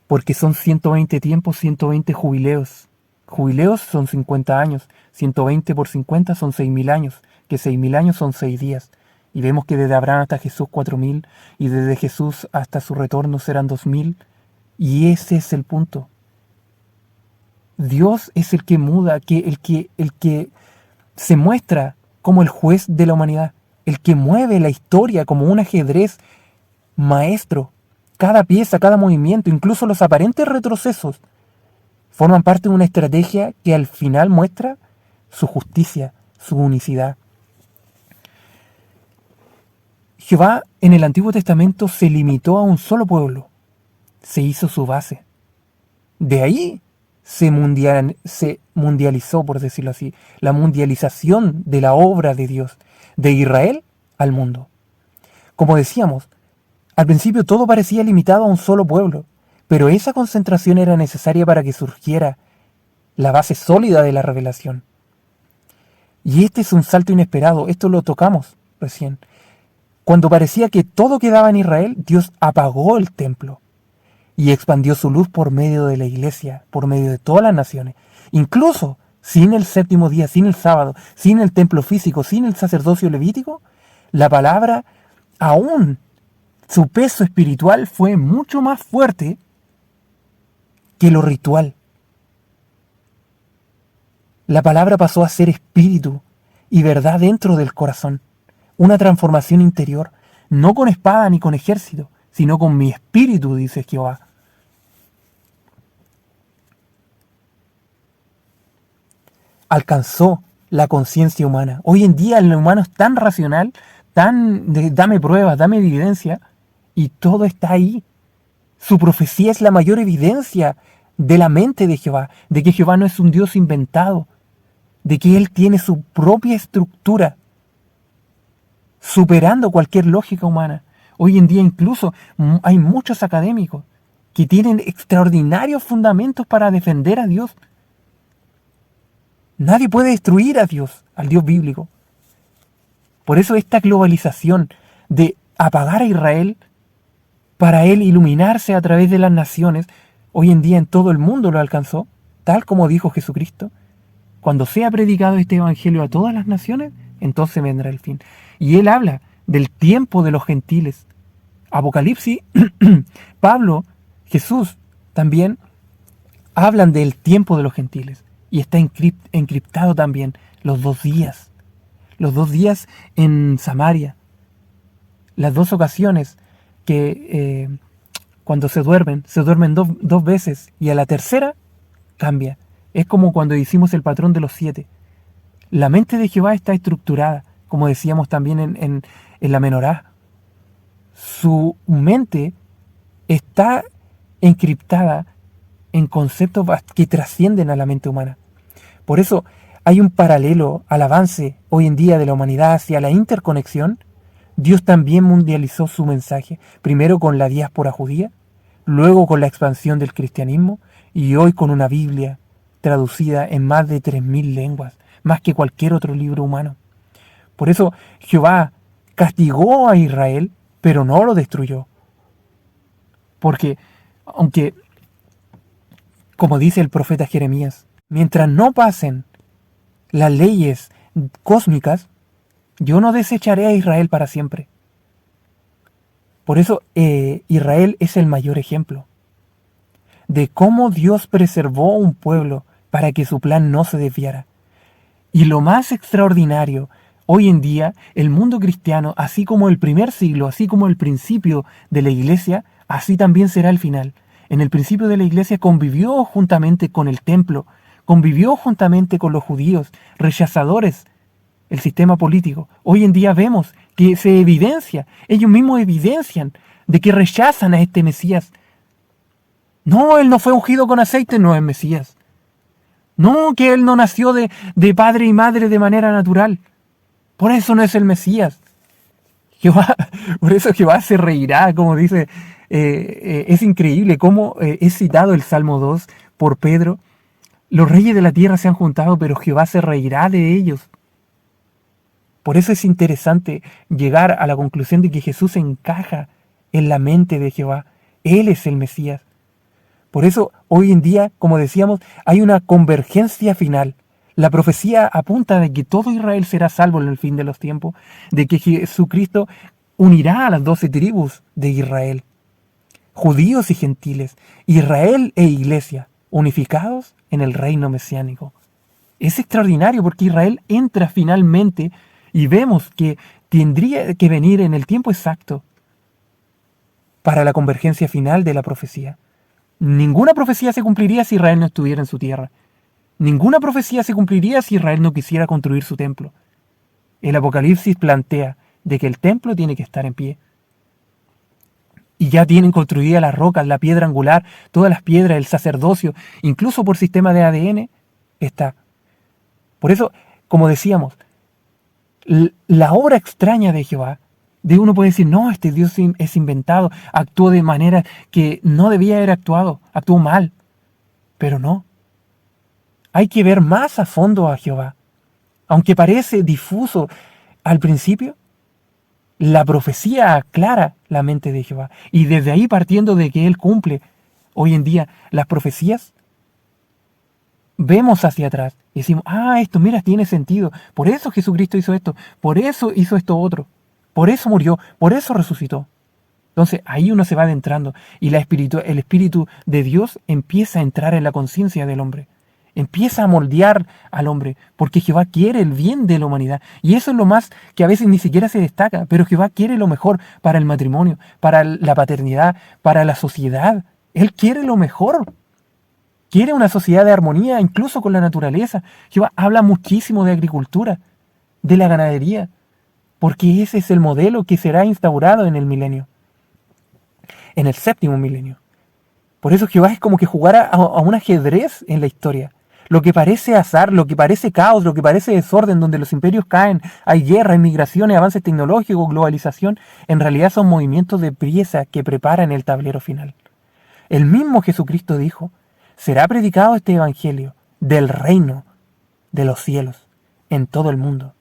porque son 120 tiempos, 120 jubileos. Jubileos son 50 años, 120 por 50 son 6.000 años, que 6.000 años son 6 días. Y vemos que desde Abraham hasta Jesús 4.000, y desde Jesús hasta su retorno serán 2.000. Y ese es el punto. Dios es el que muda, el que se muestra como el juez de la humanidad, el que mueve la historia como un ajedrez maestro. Cada pieza, cada movimiento, incluso los aparentes retrocesos, forman parte de una estrategia que al final muestra su justicia, su unicidad. Jehová en el Antiguo Testamento se limitó a un solo pueblo, se hizo su base. De ahí se mundializó, por decirlo así, la mundialización de la obra de Dios, de Israel al mundo. Como decíamos, al principio todo parecía limitado a un solo pueblo, pero esa concentración era necesaria para que surgiera la base sólida de la revelación. Y este es un salto inesperado, esto lo tocamos recién. Cuando parecía que todo quedaba en Israel, Dios apagó el templo y expandió su luz por medio de la iglesia, por medio de todas las naciones. Incluso sin el séptimo día, sin el sábado, sin el templo físico, sin el sacerdocio levítico, la palabra, aún su peso espiritual fue mucho más fuerte que lo ritual. La palabra pasó a ser espíritu y verdad dentro del corazón. Una transformación interior, no con espada ni con ejército, sino con mi espíritu, dice Jehová. Alcanzó la conciencia humana. Hoy en día el humano es tan racional, dame pruebas, dame evidencia, y todo está ahí. Su profecía es la mayor evidencia de la mente de Jehová, de que Jehová no es un Dios inventado, de que Él tiene su propia estructura, superando cualquier lógica humana. Hoy en día incluso hay muchos académicos que tienen extraordinarios fundamentos para defender a Dios. Nadie puede destruir a Dios, al Dios bíblico. Por eso esta globalización de apagar a Israel para Él iluminarse a través de las naciones, hoy en día en todo el mundo lo alcanzó, tal como dijo Jesucristo. Cuando sea predicado este evangelio a todas las naciones, entonces vendrá el fin. Y Él habla del tiempo de los gentiles. Apocalipsis, Pablo, Jesús también hablan del tiempo de los gentiles. Y está encriptado también los 2 días. Los 2 días en Samaria. Las 2 ocasiones que cuando se duermen dos veces y a la tercera cambia. Es como cuando hicimos el patrón de los 7. La mente de Jehová está estructurada, como decíamos también en la menorá. Su mente está encriptada en conceptos que trascienden a la mente humana. Por eso hay un paralelo al avance hoy en día de la humanidad hacia la interconexión. Dios también mundializó su mensaje, primero con la diáspora judía, luego con la expansión del cristianismo y hoy con una Biblia traducida en más de 3.000 lenguas, más que cualquier otro libro humano. Por eso Jehová castigó a Israel, pero no lo destruyó. Porque, aunque, como dice el profeta Jeremías, mientras no pasen las leyes cósmicas, yo no desecharé a Israel para siempre. Por eso Israel es el mayor ejemplo de cómo Dios preservó un pueblo para que su plan no se desviara. Y lo más extraordinario, hoy en día, el mundo cristiano, así como el primer siglo, así como el principio de la iglesia, así también será el final. En el principio de la iglesia convivió juntamente con el templo, convivió juntamente con los judíos, rechazadores el sistema político. Hoy en día vemos que se evidencia, ellos mismos evidencian de que rechazan a este Mesías. No, él no fue ungido con aceite, no es Mesías. No, que él no nació de padre y madre de manera natural. Por eso no es el Mesías. Por eso Jehová se reirá, como dice. Es increíble cómo es citado el Salmo 2 por Pedro. Los reyes de la tierra se han juntado, pero Jehová se reirá de ellos. Por eso es interesante llegar a la conclusión de que Jesús encaja en la mente de Jehová. Él es el Mesías. Por eso, hoy en día, como decíamos, hay una convergencia final. La profecía apunta de que todo Israel será salvo en el fin de los tiempos, de que Jesucristo unirá a las 12 tribus de Israel, judíos y gentiles, Israel e iglesia, unificados en el reino mesiánico. Es extraordinario porque Israel entra finalmente y vemos que tendría que venir en el tiempo exacto para la convergencia final de la profecía. Ninguna profecía se cumpliría si Israel no estuviera en su tierra. Ninguna profecía se cumpliría si Israel no quisiera construir su templo. El Apocalipsis plantea de que el templo tiene que estar en pie. Y ya tienen construidas las rocas, la piedra angular, todas las piedras, el sacerdocio, incluso por sistema de ADN, está. Por eso, como decíamos, la obra extraña de Jehová, de uno puede decir, no, este Dios es inventado, actuó de manera que no debía haber actuado, actuó mal. Pero no. Hay que ver más a fondo a Jehová. Aunque parece difuso al principio, la profecía aclara la mente de Jehová. Y desde ahí, partiendo de que Él cumple hoy en día las profecías, vemos hacia atrás y decimos, esto, mira, tiene sentido. Por eso Jesucristo hizo esto, por eso hizo esto otro, por eso murió, por eso resucitó. Entonces ahí uno se va adentrando y el Espíritu de Dios empieza a entrar en la conciencia del hombre. Empieza a moldear al hombre, porque Jehová quiere el bien de la humanidad. Y eso es lo más que a veces ni siquiera se destaca, pero Jehová quiere lo mejor para el matrimonio, para la paternidad, para la sociedad. Él quiere lo mejor. Quiere una sociedad de armonía, incluso con la naturaleza. Jehová habla muchísimo de agricultura, de la ganadería, porque ese es el modelo que será instaurado en el milenio, en el 7º milenio. Por eso Jehová es como que jugara a un ajedrez en la historia. Lo que parece azar, lo que parece caos, lo que parece desorden, donde los imperios caen, hay guerra, inmigraciones, avances tecnológicos, globalización, en realidad son movimientos de piezas que preparan el tablero final. El mismo Jesucristo dijo, será predicado este evangelio del reino de los cielos en todo el mundo.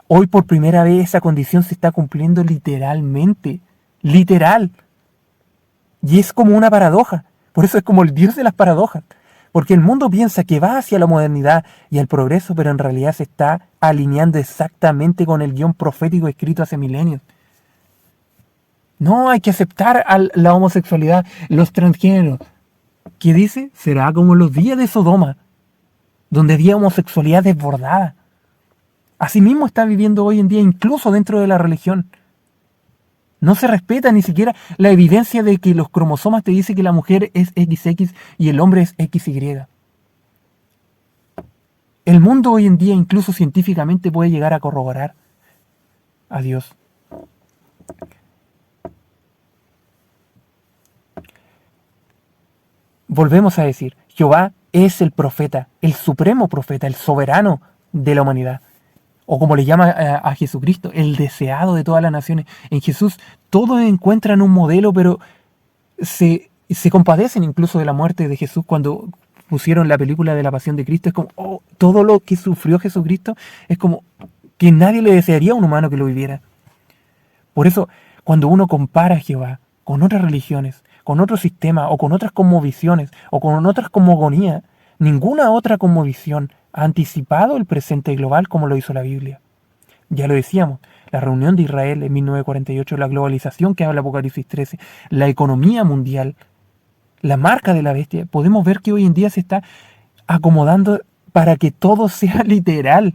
Hoy por primera vez esa condición se está cumpliendo literalmente, literal. Y es como una paradoja, por eso es como el Dios de las paradojas. Porque el mundo piensa que va hacia la modernidad y el progreso, pero en realidad se está alineando exactamente con el guión profético escrito hace milenios. No hay que aceptar la homosexualidad, los transgéneros. ¿Qué dice? Será como los días de Sodoma, donde había homosexualidad desbordada. Asimismo está viviendo hoy en día, incluso dentro de la religión. No se respeta ni siquiera la evidencia de que los cromosomas te dicen que la mujer es XX y el hombre es XY. El mundo hoy en día, incluso científicamente, puede llegar a corroborar a Dios. Volvemos a decir, Jehová es el profeta, el supremo profeta, el soberano de la humanidad. O como le llama a Jesucristo, el deseado de todas las naciones. En Jesús todos encuentran un modelo, pero se compadecen incluso de la muerte de Jesús cuando pusieron la película de la Pasión de Cristo. Es como, todo lo que sufrió Jesucristo es como que nadie le desearía a un humano que lo viviera. Por eso, cuando uno compara a Jehová con otras religiones, con otros sistemas, o con otras cosmovisiones, o con otras cosmogonías, ninguna otra cosmovisión ha anticipado el presente global como lo hizo la Biblia. Ya lo decíamos, la reunión de Israel en 1948, la globalización que habla Apocalipsis 13, la economía mundial, la marca de la bestia, podemos ver que hoy en día se está acomodando para que todo sea literal.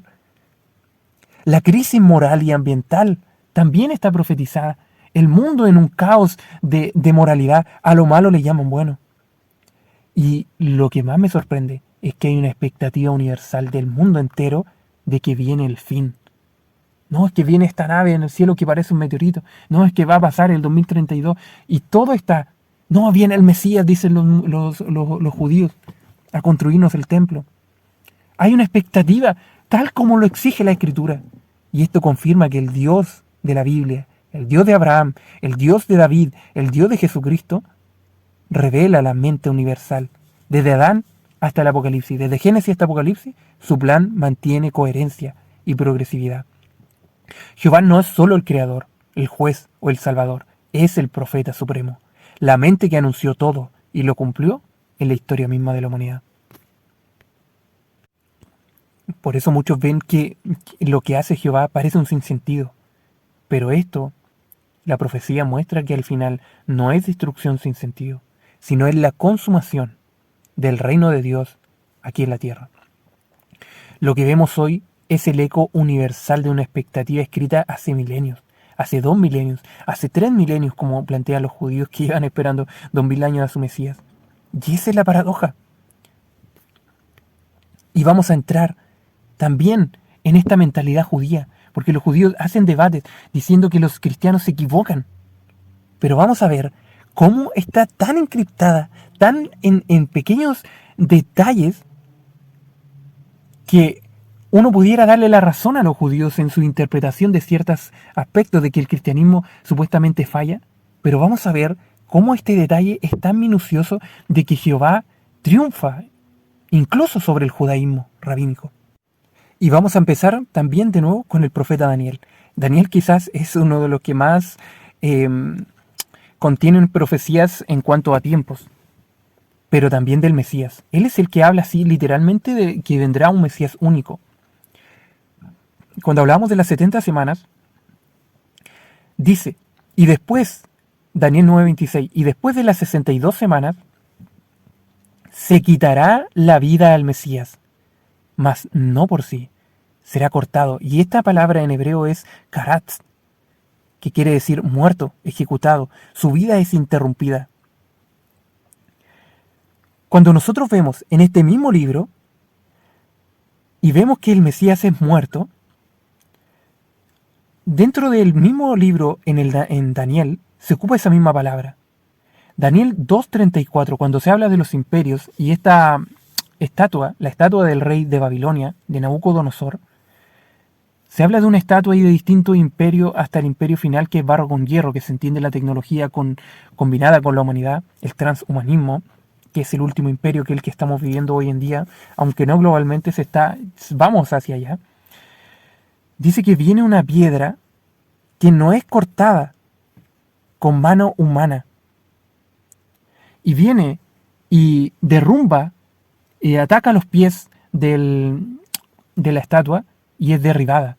La crisis moral y ambiental también está profetizada. El mundo en un caos de moralidad, a lo malo le llaman bueno. Y lo que más me sorprende es que hay una expectativa universal del mundo entero de que viene el fin. No, es que viene esta nave en el cielo que parece un meteorito. No, es que va a pasar el 2032. Y todo está... No, viene el Mesías, dicen los judíos, a construirnos el templo. Hay una expectativa tal como lo exige la Escritura. Y esto confirma que el Dios de la Biblia, el Dios de Abraham, el Dios de David, el Dios de Jesucristo, revela la mente universal. Desde Adán hasta el Apocalipsis, desde Génesis hasta Apocalipsis, su plan mantiene coherencia y progresividad. Jehová no es solo el creador, el juez o el salvador, es el profeta supremo, la mente que anunció todo y lo cumplió en la historia misma de la humanidad. Por eso muchos ven que lo que hace Jehová parece un sinsentido. Pero esto, la profecía muestra que al final no es destrucción sin sentido, sino es la consumación del reino de Dios aquí en la tierra. Lo que vemos hoy es el eco universal de una expectativa escrita hace milenios, hace 2 milenios, hace 3 milenios, como plantean los judíos que llevan esperando 2000 años a su Mesías. Y esa es la paradoja. Y vamos a entrar también en esta mentalidad judía, porque los judíos hacen debates diciendo que los cristianos se equivocan. Pero vamos a ver cómo está tan encriptada, tan en pequeños detalles, que uno pudiera darle la razón a los judíos en su interpretación de ciertos aspectos de que el cristianismo supuestamente falla. Pero vamos a ver cómo este detalle es tan minucioso de que Jehová triunfa incluso sobre el judaísmo rabínico. Y vamos a empezar también de nuevo con el profeta Daniel. Daniel quizás es uno de los que más contienen profecías en cuanto a tiempos, pero también del Mesías. Él es el que habla así literalmente de que vendrá un Mesías único. Cuando hablamos de las 70 semanas, dice, y después, Daniel 9:26, y después de las 62 semanas, se quitará la vida al Mesías, mas no por sí, será cortado. Y esta palabra en hebreo es karatz, que quiere decir muerto, ejecutado. Su vida es interrumpida. Cuando nosotros vemos en este mismo libro y vemos que el Mesías es muerto, dentro del mismo libro en Daniel se ocupa esa misma palabra. Daniel 2:34, cuando se habla de los imperios y esta estatua, la estatua del rey de Babilonia, de Nabucodonosor, se habla de una estatua y de distintos imperios hasta el imperio final, que es barro con hierro, que se entiende la tecnología combinada con la humanidad, el transhumanismo, que es el último imperio, que es el que estamos viviendo hoy en día, aunque no globalmente vamos hacia allá. Dice que viene una piedra que no es cortada con mano humana, y viene y derrumba y ataca los pies de la estatua y es derribada.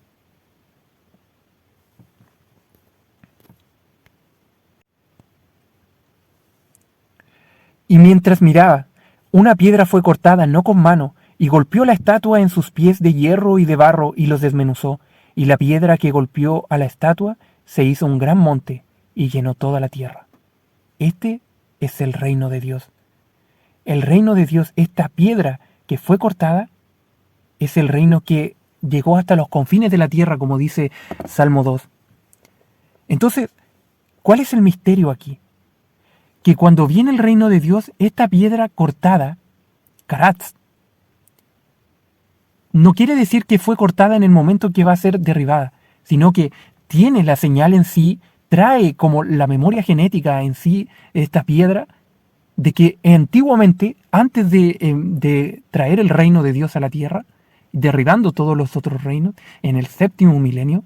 Y mientras miraba, una piedra fue cortada no con mano y golpeó la estatua en sus pies de hierro y de barro y los desmenuzó. Y la piedra que golpeó a la estatua se hizo un gran monte y llenó toda la tierra. Este es el reino de Dios. El reino de Dios, esta piedra que fue cortada, es el reino que llegó hasta los confines de la tierra, como dice Salmo 2. Entonces, ¿cuál es el misterio aquí? Que cuando viene el reino de Dios, esta piedra cortada, karatz, no quiere decir que fue cortada en el momento que va a ser derribada, sino que tiene la señal en sí, trae como la memoria genética en sí esta piedra, de que antiguamente, antes de traer el reino de Dios a la tierra, derribando todos los otros reinos, en el 7º milenio,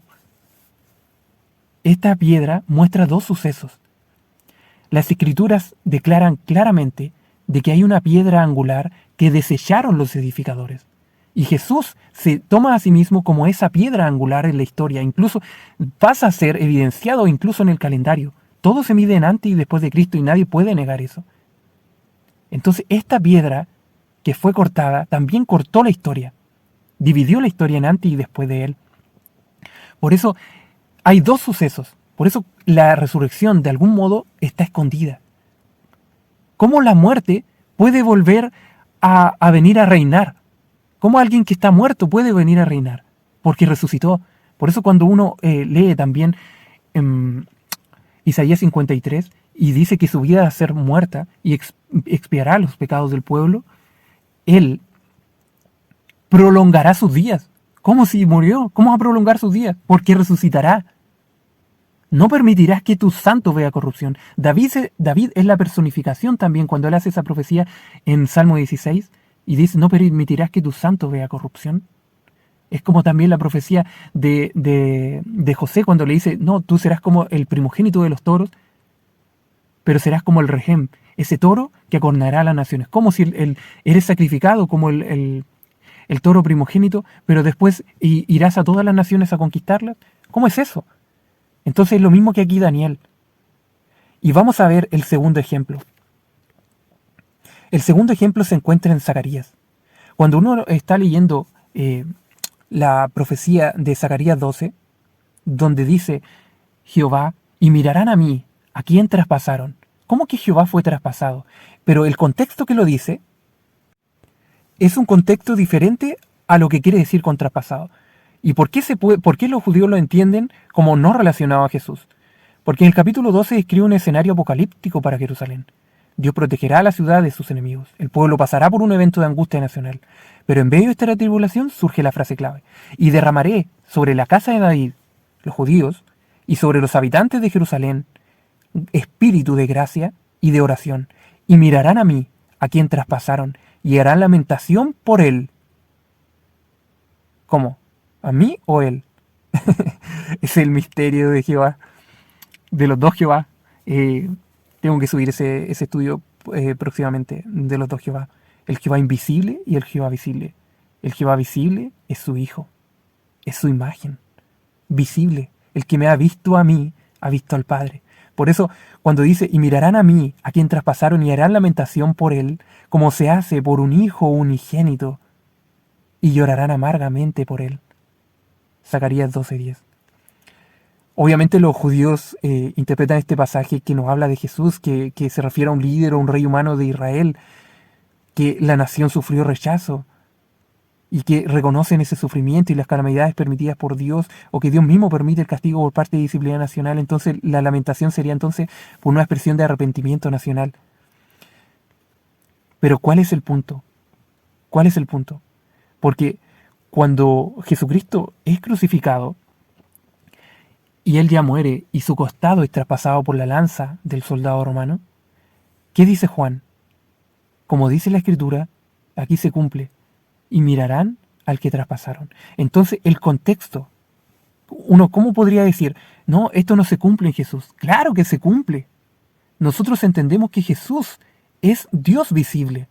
esta piedra muestra 2 sucesos. Las escrituras declaran claramente de que hay una piedra angular que desecharon los edificadores. Y Jesús se toma a sí mismo como esa piedra angular en la historia. Incluso pasa a ser evidenciado incluso en el calendario. Todo se mide en antes y después de Cristo y nadie puede negar eso. Entonces esta piedra que fue cortada también cortó la historia. Dividió la historia en antes y después de él. Por eso hay 2 sucesos. Por eso la resurrección de algún modo está escondida. ¿Cómo la muerte puede volver a venir a reinar? ¿Cómo alguien que está muerto puede venir a reinar? Porque resucitó. Por eso cuando uno lee también Isaías 53 y dice que su vida va a ser muerta y expiará los pecados del pueblo, Él prolongará sus días. ¿Cómo si murió? ¿Cómo va a prolongar sus días? Porque resucitará. No permitirás que tu santo vea corrupción. David es la personificación también cuando él hace esa profecía en Salmo 16 y dice, no permitirás que tu santo vea corrupción. Es como también la profecía de José cuando le dice, no, tú serás como el primogénito de los toros, pero serás como el rejem, ese toro que acornará a las naciones. Como si eres sacrificado como el toro primogénito, pero después irás a todas las naciones a conquistarlas. ¿Cómo es eso? Entonces es lo mismo que aquí Daniel. Y vamos a ver el segundo ejemplo. El segundo ejemplo se encuentra en Zacarías. Cuando uno está leyendo la profecía de Zacarías 12, donde dice Jehová, y mirarán a mí, ¿a quién traspasaron? ¿Cómo que Jehová fue traspasado? Pero el contexto que lo dice es un contexto diferente a lo que quiere decir con traspasado. ¿Y por qué los judíos lo entienden como no relacionado a Jesús? Porque en el capítulo 12 describe un escenario apocalíptico para Jerusalén. Dios protegerá a la ciudad de sus enemigos. El pueblo pasará por un evento de angustia nacional. Pero en medio de esta tribulación surge la frase clave. Y derramaré sobre la casa de David, los judíos, y sobre los habitantes de Jerusalén, espíritu de gracia y de oración. Y mirarán a mí, a quien traspasaron, y harán lamentación por él. ¿Cómo? ¿A mí o él? Es el misterio de Jehová. De los dos Jehová. Tengo que subir ese estudio próximamente de los dos Jehová. El Jehová invisible y el Jehová visible. El Jehová visible es su Hijo. Es su imagen. Visible. El que me ha visto a mí, ha visto al Padre. Por eso, cuando dice, y mirarán a mí, a quien traspasaron, y harán lamentación por él, como se hace por un hijo unigénito, y llorarán amargamente por él. Zacarías 12:10. Obviamente los judíos interpretan este pasaje que nos habla de Jesús, que se refiere a un líder o un rey humano de Israel, que la nación sufrió rechazo y que reconocen ese sufrimiento y las calamidades permitidas por Dios, o que Dios mismo permite el castigo por parte de disciplina nacional. Entonces la lamentación sería entonces por una expresión de arrepentimiento nacional. Pero ¿cuál es el punto? ¿Cuál es el punto? Porque cuando Jesucristo es crucificado, y él ya muere y su costado es traspasado por la lanza del soldado romano, ¿qué dice Juan? Como dice la Escritura, aquí se cumple, y mirarán al que traspasaron. Entonces el contexto, uno ¿cómo podría decir? No, esto no se cumple en Jesús. Claro que se cumple. Nosotros entendemos que Jesús es Dios visible,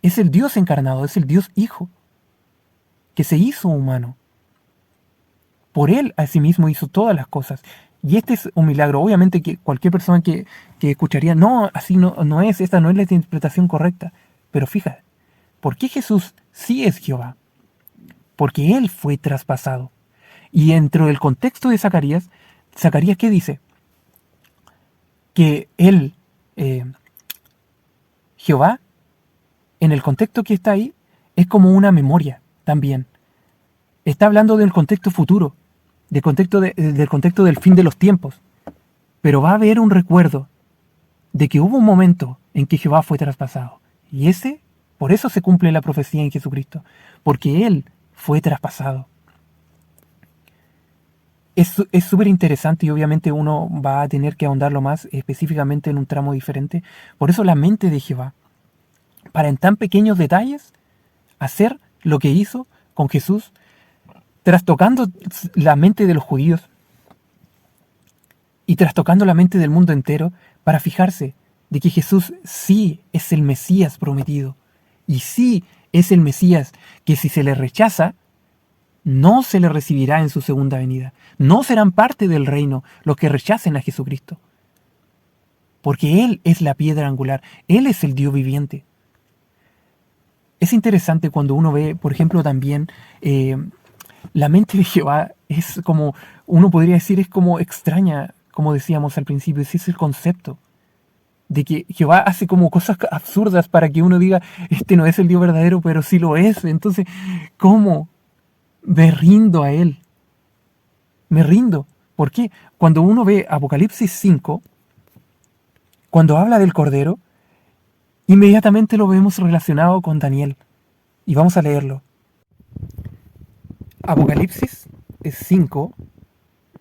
es el Dios encarnado, es el Dios Hijo, que se hizo humano. Por él asimismo hizo todas las cosas. Y este es un milagro. Obviamente que cualquier persona que escucharía, no, así no es, esta no es la interpretación correcta. Pero fíjate, ¿por qué Jesús sí es Jehová? Porque él fue traspasado. Y dentro del contexto de Zacarías, ¿Zacarías qué dice? Que él, Jehová, en el contexto que está ahí, es como una memoria también. Está hablando del contexto futuro, del contexto del fin de los tiempos. Pero va a haber un recuerdo de que hubo un momento en que Jehová fue traspasado. Y por eso se cumple la profecía en Jesucristo, porque Él fue traspasado. Es súper interesante y obviamente uno va a tener que ahondarlo más específicamente en un tramo diferente. Por eso la mente de Jehová, para en tan pequeños detalles, hacer lo que hizo con Jesús, trastocando la mente de los judíos y trastocando la mente del mundo entero, para fijarse de que Jesús sí es el Mesías prometido, y sí es el Mesías que si se le rechaza, no se le recibirá en su segunda venida. No serán parte del reino los que rechacen a Jesucristo, porque Él es la piedra angular, Él es el Dios viviente. Es interesante cuando uno ve, por ejemplo, también la mente de Jehová es como, uno podría decir, es como extraña, como decíamos al principio. Ese es el concepto de que Jehová hace como cosas absurdas para que uno diga, este no es el Dios verdadero, pero sí lo es. Entonces, ¿cómo? Me rindo a Él. Me rindo. ¿Por qué? Cuando uno ve Apocalipsis 5, cuando habla del Cordero, inmediatamente lo vemos relacionado con Daniel. Y vamos a leerlo. Apocalipsis 5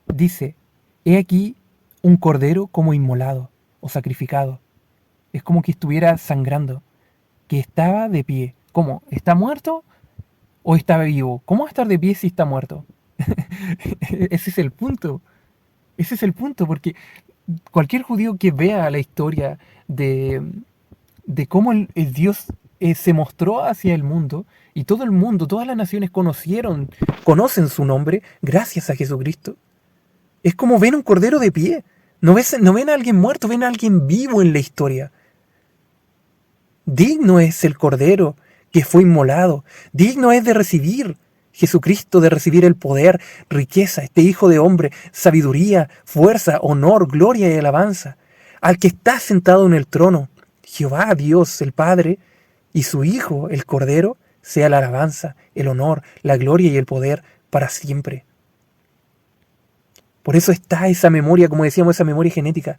dice, he aquí un cordero como inmolado o sacrificado. Es como que estuviera sangrando, que estaba de pie. ¿Cómo? ¿Está muerto o está vivo? ¿Cómo va a estar de pie si está muerto? Ese es el punto. Ese es el punto, porque cualquier judío que vea la historia de, de cómo el Dios se mostró hacia el mundo, y todo el mundo, todas las naciones conocen su nombre gracias a Jesucristo. Es como ven un cordero de pie. No ven a alguien muerto, ven a alguien vivo en la historia. Digno es el cordero que fue inmolado. Digno es de recibir Jesucristo, de recibir el poder, riqueza, este Hijo de hombre, sabiduría, fuerza, honor, gloria y alabanza. Al que está sentado en el trono, Jehová Dios, el Padre, y su Hijo, el Cordero, sea la alabanza, el honor, la gloria y el poder para siempre. Por eso está esa memoria, como decíamos, esa memoria genética.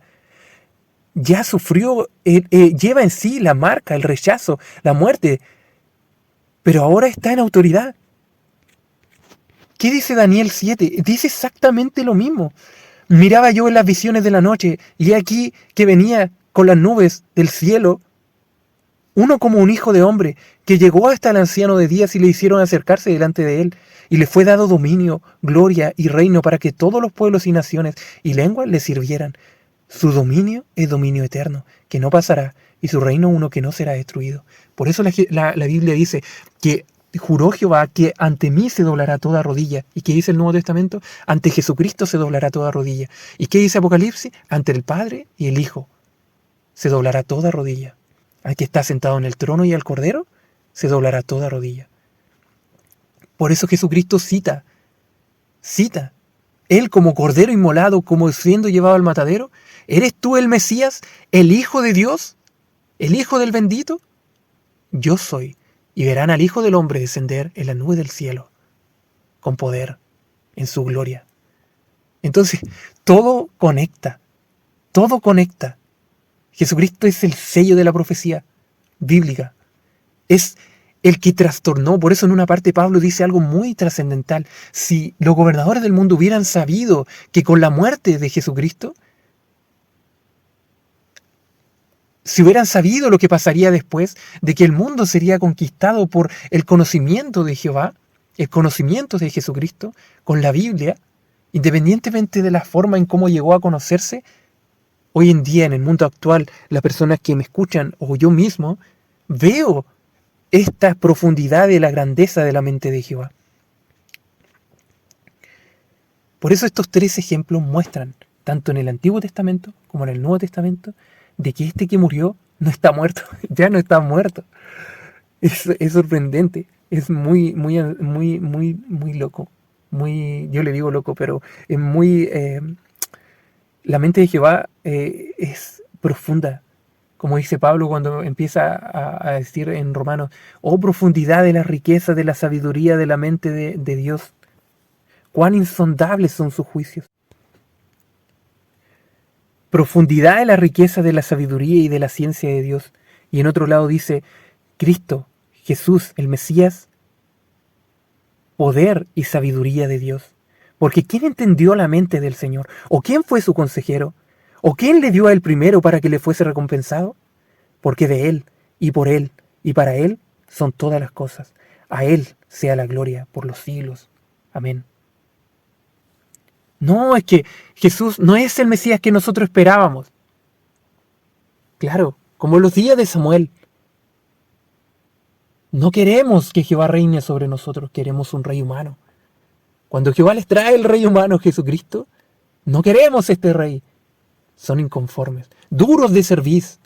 Ya sufrió, lleva en sí la marca, el rechazo, la muerte, pero ahora está en autoridad. ¿Qué dice Daniel 7? Dice exactamente lo mismo. Miraba yo en las visiones de la noche, y aquí que venía con las nubes del cielo, uno como un hijo de hombre, que llegó hasta el anciano de días y le hicieron acercarse delante de él, y le fue dado dominio, gloria y reino para que todos los pueblos y naciones y lenguas le sirvieran. Su dominio es dominio eterno, que no pasará, y su reino uno que no será destruido. Por eso la Biblia dice que juró Jehová que ante mí se doblará toda rodilla. ¿Y qué dice el Nuevo Testamento? Ante Jesucristo se doblará toda rodilla. ¿Y qué dice Apocalipsis? Ante el Padre y el Hijo se doblará toda rodilla. Al que está sentado en el trono y al Cordero se doblará toda rodilla. Por eso Jesucristo cita, Él como Cordero inmolado, como siendo llevado al matadero, ¿eres tú el Mesías, el Hijo de Dios, el Hijo del bendito? Yo soy, y verán al Hijo del Hombre descender en la nube del cielo, con poder, en su gloria. Entonces, todo conecta, todo conecta. Jesucristo es el sello de la profecía bíblica. Es el que trastornó. Por eso en una parte Pablo dice algo muy trascendental. Si los gobernadores del mundo hubieran sabido que con la muerte de Jesucristo, si hubieran sabido lo que pasaría después, de que el mundo sería conquistado por el conocimiento de Jehová, el conocimiento de Jesucristo, con la Biblia, independientemente de la forma en cómo llegó a conocerse, hoy en día, en el mundo actual, las personas que me escuchan o yo mismo, veo esta profundidad de la grandeza de la mente de Jehová. Por eso estos tres ejemplos muestran, tanto en el Antiguo Testamento como en el Nuevo Testamento, de que este que murió no está muerto, ya no está muerto. Es sorprendente, es muy loco. Yo le digo loco, pero es muy... la mente de Jehová es profunda, como dice Pablo cuando empieza a decir en Romanos, oh profundidad de la riqueza, de la sabiduría de la mente de Dios, cuán insondables son sus juicios. Profundidad de la riqueza de la sabiduría y de la ciencia de Dios. Y en otro lado dice, Cristo, Jesús, el Mesías, poder y sabiduría de Dios. Porque ¿quién entendió la mente del Señor? ¿O quién fue su consejero? ¿O quién le dio a él primero para que le fuese recompensado? Porque de él, y por él, y para él son todas las cosas. A él sea la gloria por los siglos. Amén. No, es que Jesús no es el Mesías que nosotros esperábamos. Claro, como en los días de Samuel. No queremos que Jehová reine sobre nosotros, queremos un rey humano. Cuando Jehová les trae el rey humano, Jesucristo, no queremos este rey. Son inconformes, duros de cerviz.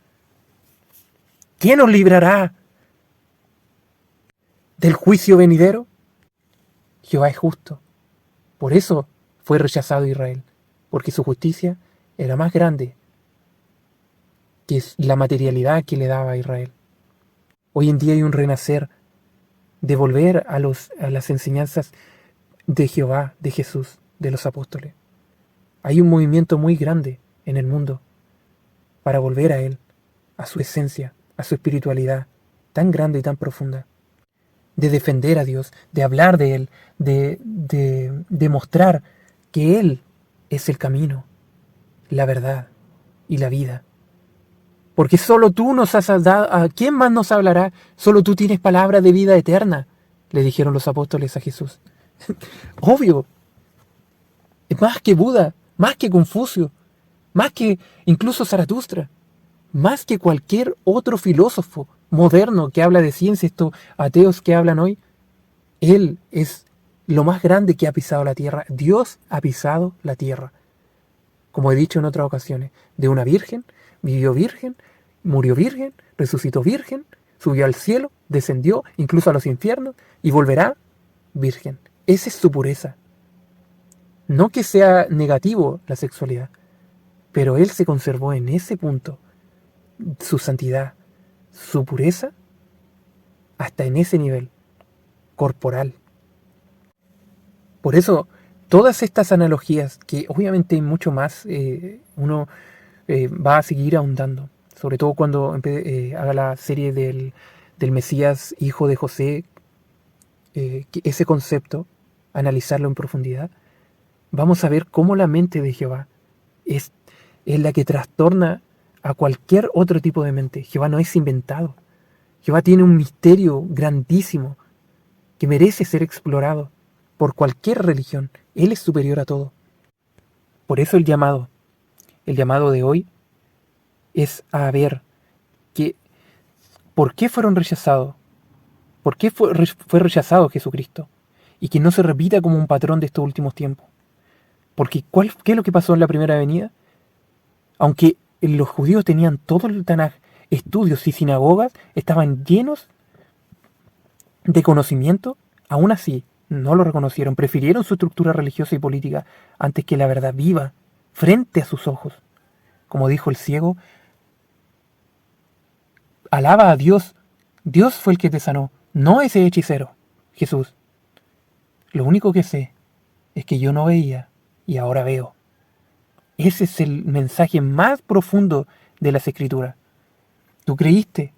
¿Quién nos librará del juicio venidero? Jehová es justo. Por eso fue rechazado Israel, porque su justicia era más grande que la materialidad que le daba a Israel. Hoy en día hay un renacer de volver a las enseñanzas de Jehová, de Jesús, de los apóstoles. Hay un movimiento muy grande en el mundo para volver a Él, a su esencia, a su espiritualidad tan grande y tan profunda, de defender a Dios, de hablar de Él, de mostrar que Él es el camino, la verdad y la vida. Porque solo tú nos has dado, ¿a quién más nos hablará? Solo tú tienes palabra de vida eterna, le dijeron los apóstoles a Jesús. Obvio, es más que Buda, más que Confucio. más que incluso Zaratustra, más que cualquier otro filósofo moderno que habla de ciencia, estos ateos que hablan hoy. Él es lo más grande que ha pisado la tierra. Dios ha pisado la tierra. Como he dicho en otras ocasiones, de una virgen, vivió virgen, murió virgen, resucitó virgen, subió al cielo, descendió incluso a los infiernos y volverá virgen. Esa es su pureza. No que sea negativo la sexualidad, pero él se conservó en ese punto su santidad, su pureza, hasta en ese nivel corporal. Por eso, todas estas analogías, que obviamente hay mucho más, uno va a seguir ahondando, sobre todo cuando haga la serie del Mesías, hijo de José, ese concepto, analizarlo en profundidad, vamos a ver cómo la mente de Jehová es la que trastorna a cualquier otro tipo de mente. Jehová no es inventado. Jehová tiene un misterio grandísimo que merece ser explorado por cualquier religión. Él es superior a todo. Por eso el llamado de hoy es a ver que por qué fueron rechazados, por qué fue rechazado Jesucristo, y que no se repita como un patrón de estos últimos tiempos. Porque ¿qué es lo que pasó en la primera venida? Aunque los judíos tenían todo el Tanaj, estudios y sinagogas, estaban llenos de conocimiento, aún así no lo reconocieron, prefirieron su estructura religiosa y política antes que la verdad viva frente a sus ojos. Como dijo el ciego, alaba a Dios, Dios fue el que te sanó, no ese hechicero, Jesús. Lo único que sé es que yo no veía y ahora veo. Ese es el mensaje más profundo de las Escrituras. Tú creíste.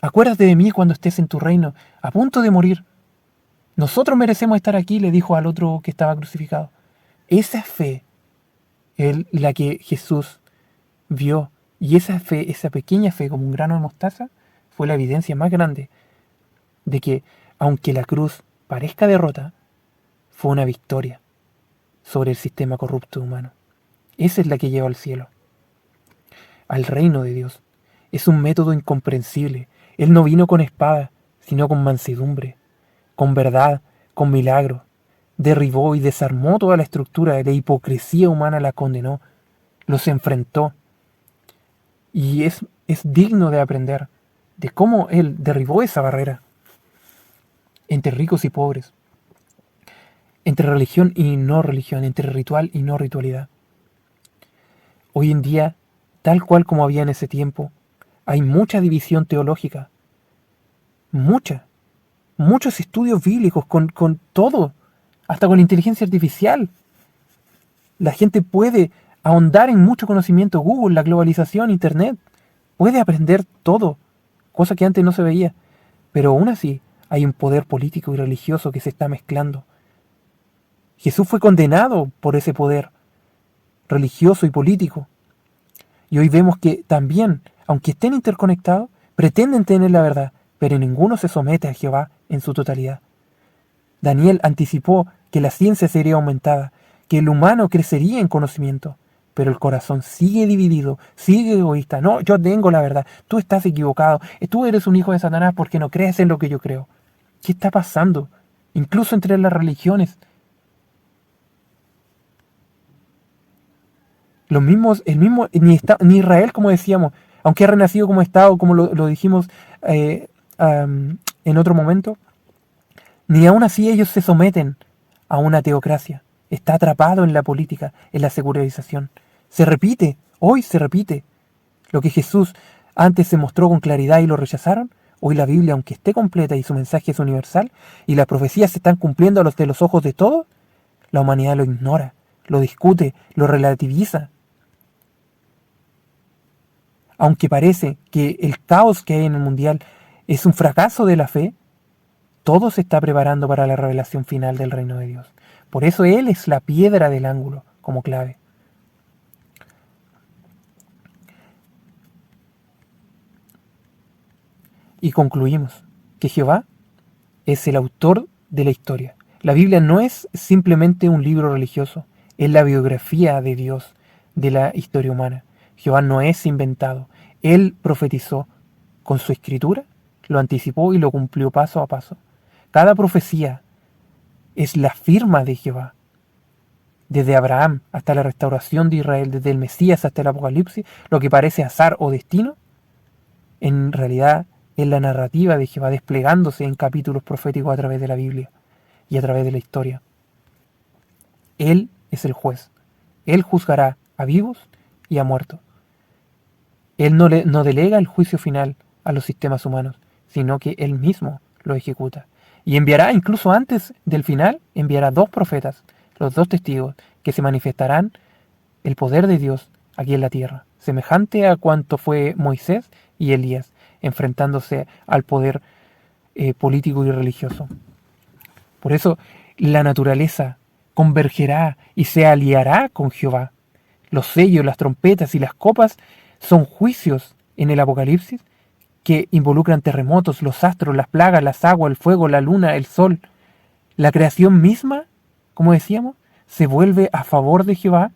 Acuérdate de mí cuando estés en tu reino, a punto de morir. Nosotros merecemos estar aquí, le dijo al otro que estaba crucificado. Esa fe es la que Jesús vio. Y esa fe, esa pequeña fe como un grano de mostaza, fue la evidencia más grande de que, aunque la cruz parezca derrota, fue una victoria sobre el sistema corrupto humano. Esa es la que lleva al cielo, al reino de Dios. Es un método incomprensible. Él no vino con espada, sino con mansedumbre, con verdad, con milagro. Derribó y desarmó toda la estructura de la hipocresía humana, la condenó, los enfrentó. Y es digno de aprender de cómo Él derribó esa barrera entre ricos y pobres, entre religión y no religión, entre ritual y no ritualidad. Hoy en día, tal cual como había en ese tiempo, hay mucha división teológica, muchos estudios bíblicos con todo, hasta con inteligencia artificial. La gente puede ahondar en mucho conocimiento. Google, la globalización, Internet, puede aprender todo, cosa que antes no se veía. Pero aún así hay un poder político y religioso que se está mezclando. Jesús fue condenado por ese poder religioso y político. Y hoy vemos que también, aunque estén interconectados, pretenden tener la verdad, pero ninguno se somete a Jehová en su totalidad. Daniel anticipó que la ciencia sería aumentada, que el humano crecería en conocimiento, pero el corazón sigue dividido, sigue egoísta. No, yo tengo la verdad, tú estás equivocado, tú eres un hijo de Satanás porque no crees en lo que yo creo. ¿Qué está pasando? Incluso entre las religiones. Ni Israel, como decíamos, aunque ha renacido como Estado, como lo dijimos en otro momento, ni aún así ellos se someten a una teocracia. Está atrapado en la política, en la secularización. Se repite, hoy se repite. Lo que Jesús antes se mostró con claridad y lo rechazaron, hoy la Biblia, aunque esté completa y su mensaje es universal, y las profecías se están cumpliendo a los ojos de todos, la humanidad lo ignora, lo discute, lo relativiza. Aunque parece que el caos que hay en el mundial es un fracaso de la fe, todo se está preparando para la revelación final del reino de Dios. Por eso Él es la piedra del ángulo como clave. Y concluimos que Jehová es el autor de la historia. La Biblia no es simplemente un libro religioso, es la biografía de Dios, de la historia humana. Jehová no es inventado. Él profetizó con su escritura, lo anticipó y lo cumplió paso a paso. Cada profecía es la firma de Jehová. Desde Abraham hasta la restauración de Israel, desde el Mesías hasta el Apocalipsis, lo que parece azar o destino, en realidad es la narrativa de Jehová desplegándose en capítulos proféticos a través de la Biblia y a través de la historia. Él es el juez. Él juzgará a vivos y a muertos. Él no delega el juicio final a los sistemas humanos, sino que Él mismo lo ejecuta. Y enviará, incluso antes del final, enviará 2 profetas, los 2 testigos, que se manifestarán el poder de Dios aquí en la tierra, semejante a cuanto fue Moisés y Elías, enfrentándose al poder político y religioso. Por eso la naturaleza convergerá y se aliará con Jehová. Los sellos, las trompetas y las copas son juicios en el Apocalipsis que involucran terremotos, los astros, las plagas, las aguas, el fuego, la luna, el sol. La creación misma, como decíamos, se vuelve a favor de Jehová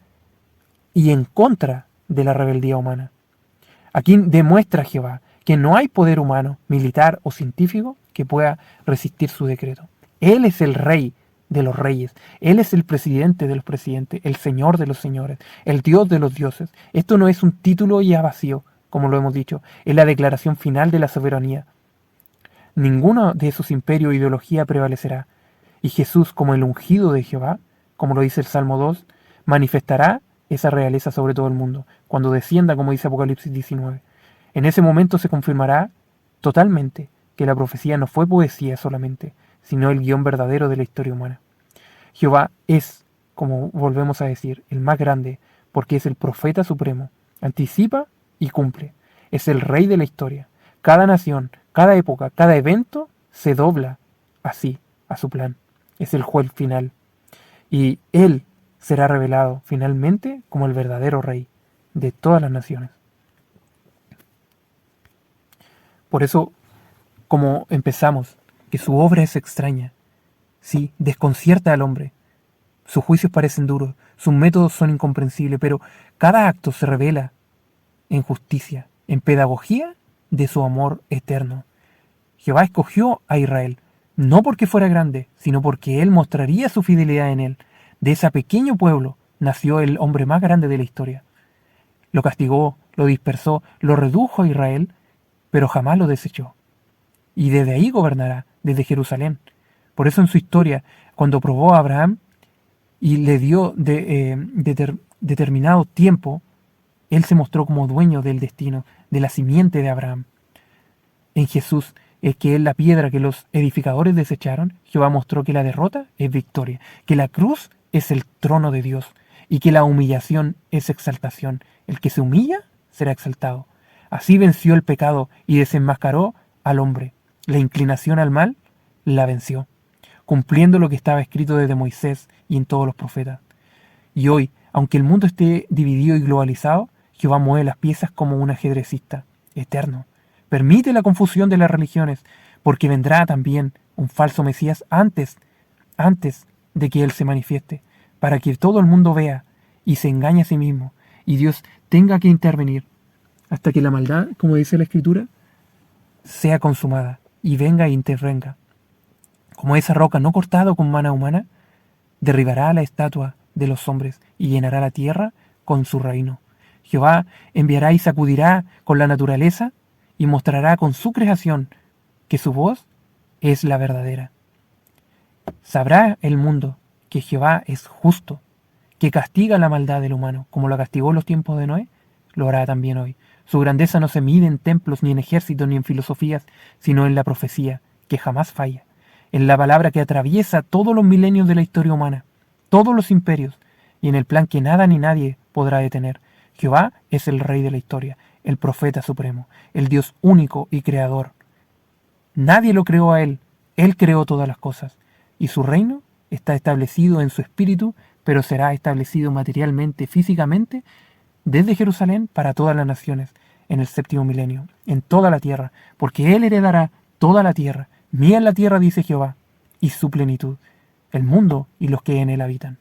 y en contra de la rebeldía humana. Aquí demuestra Jehová que no hay poder humano, militar o científico que pueda resistir su decreto. Él es el rey de los reyes, Él es el presidente de los presidentes, el señor de los señores, el Dios de los dioses. Esto no es un título ya vacío, como lo hemos dicho, es la declaración final de la soberanía. Ninguno de sus imperios o ideología prevalecerá, y Jesús, como el ungido de Jehová, como lo dice el Salmo 2, manifestará esa realeza sobre todo el mundo, cuando descienda, como dice Apocalipsis 19. En ese momento se confirmará totalmente que la profecía no fue poesía solamente, sino el guión verdadero de la historia humana. Jehová es, como volvemos a decir, el más grande, porque es el profeta supremo, anticipa y cumple, es el rey de la historia. Cada nación, cada época, cada evento se dobla así a su plan. Es el juez final. Y Él será revelado finalmente como el verdadero rey de todas las naciones. Por eso, como empezamos, que su obra es extraña, sí, desconcierta al hombre. Sus juicios parecen duros, sus métodos son incomprensibles, pero cada acto se revela en justicia, en pedagogía de su amor eterno. Jehová escogió a Israel, no porque fuera grande, sino porque Él mostraría su fidelidad en él. De ese pequeño pueblo nació el hombre más grande de la historia. Lo castigó, lo dispersó, lo redujo a Israel, pero jamás lo desechó. Y desde ahí gobernará, desde Jerusalén. Por eso en su historia, cuando probó a Abraham y le dio determinado tiempo, Él se mostró como dueño del destino, de la simiente de Abraham. En Jesús, el que es la piedra que los edificadores desecharon, Jehová mostró que la derrota es victoria, que la cruz es el trono de Dios y que la humillación es exaltación. El que se humilla será exaltado. Así venció el pecado y desenmascaró al hombre. La inclinación al mal la venció, cumpliendo lo que estaba escrito desde Moisés y en todos los profetas. Y hoy, aunque el mundo esté dividido y globalizado, Jehová mueve las piezas como un ajedrecista eterno. Permite la confusión de las religiones, porque vendrá también un falso Mesías antes de que Él se manifieste, para que todo el mundo vea y se engañe a sí mismo, y Dios tenga que intervenir hasta que la maldad, como dice la Escritura, sea consumada y venga e intervenga. Como esa roca no cortada con mano humana, derribará la estatua de los hombres y llenará la tierra con su reino. Jehová enviará y sacudirá con la naturaleza y mostrará con su creación que su voz es la verdadera. Sabrá el mundo que Jehová es justo, que castiga la maldad del humano, como lo castigó en los tiempos de Noé, lo hará también hoy. Su grandeza no se mide en templos, ni en ejércitos, ni en filosofías, sino en la profecía, que jamás falla, en la palabra que atraviesa todos los milenios de la historia humana, todos los imperios, y en el plan que nada ni nadie podrá detener. Jehová es el Rey de la historia, el Profeta Supremo, el Dios único y creador. Nadie lo creó a Él creó todas las cosas, y su reino está establecido en su espíritu, pero será establecido materialmente, físicamente, desde Jerusalén para todas las naciones, en el 7º milenio, en toda la tierra, porque Él heredará toda la tierra. Mía es la tierra, dice Jehová, y su plenitud, el mundo y los que en él habitan.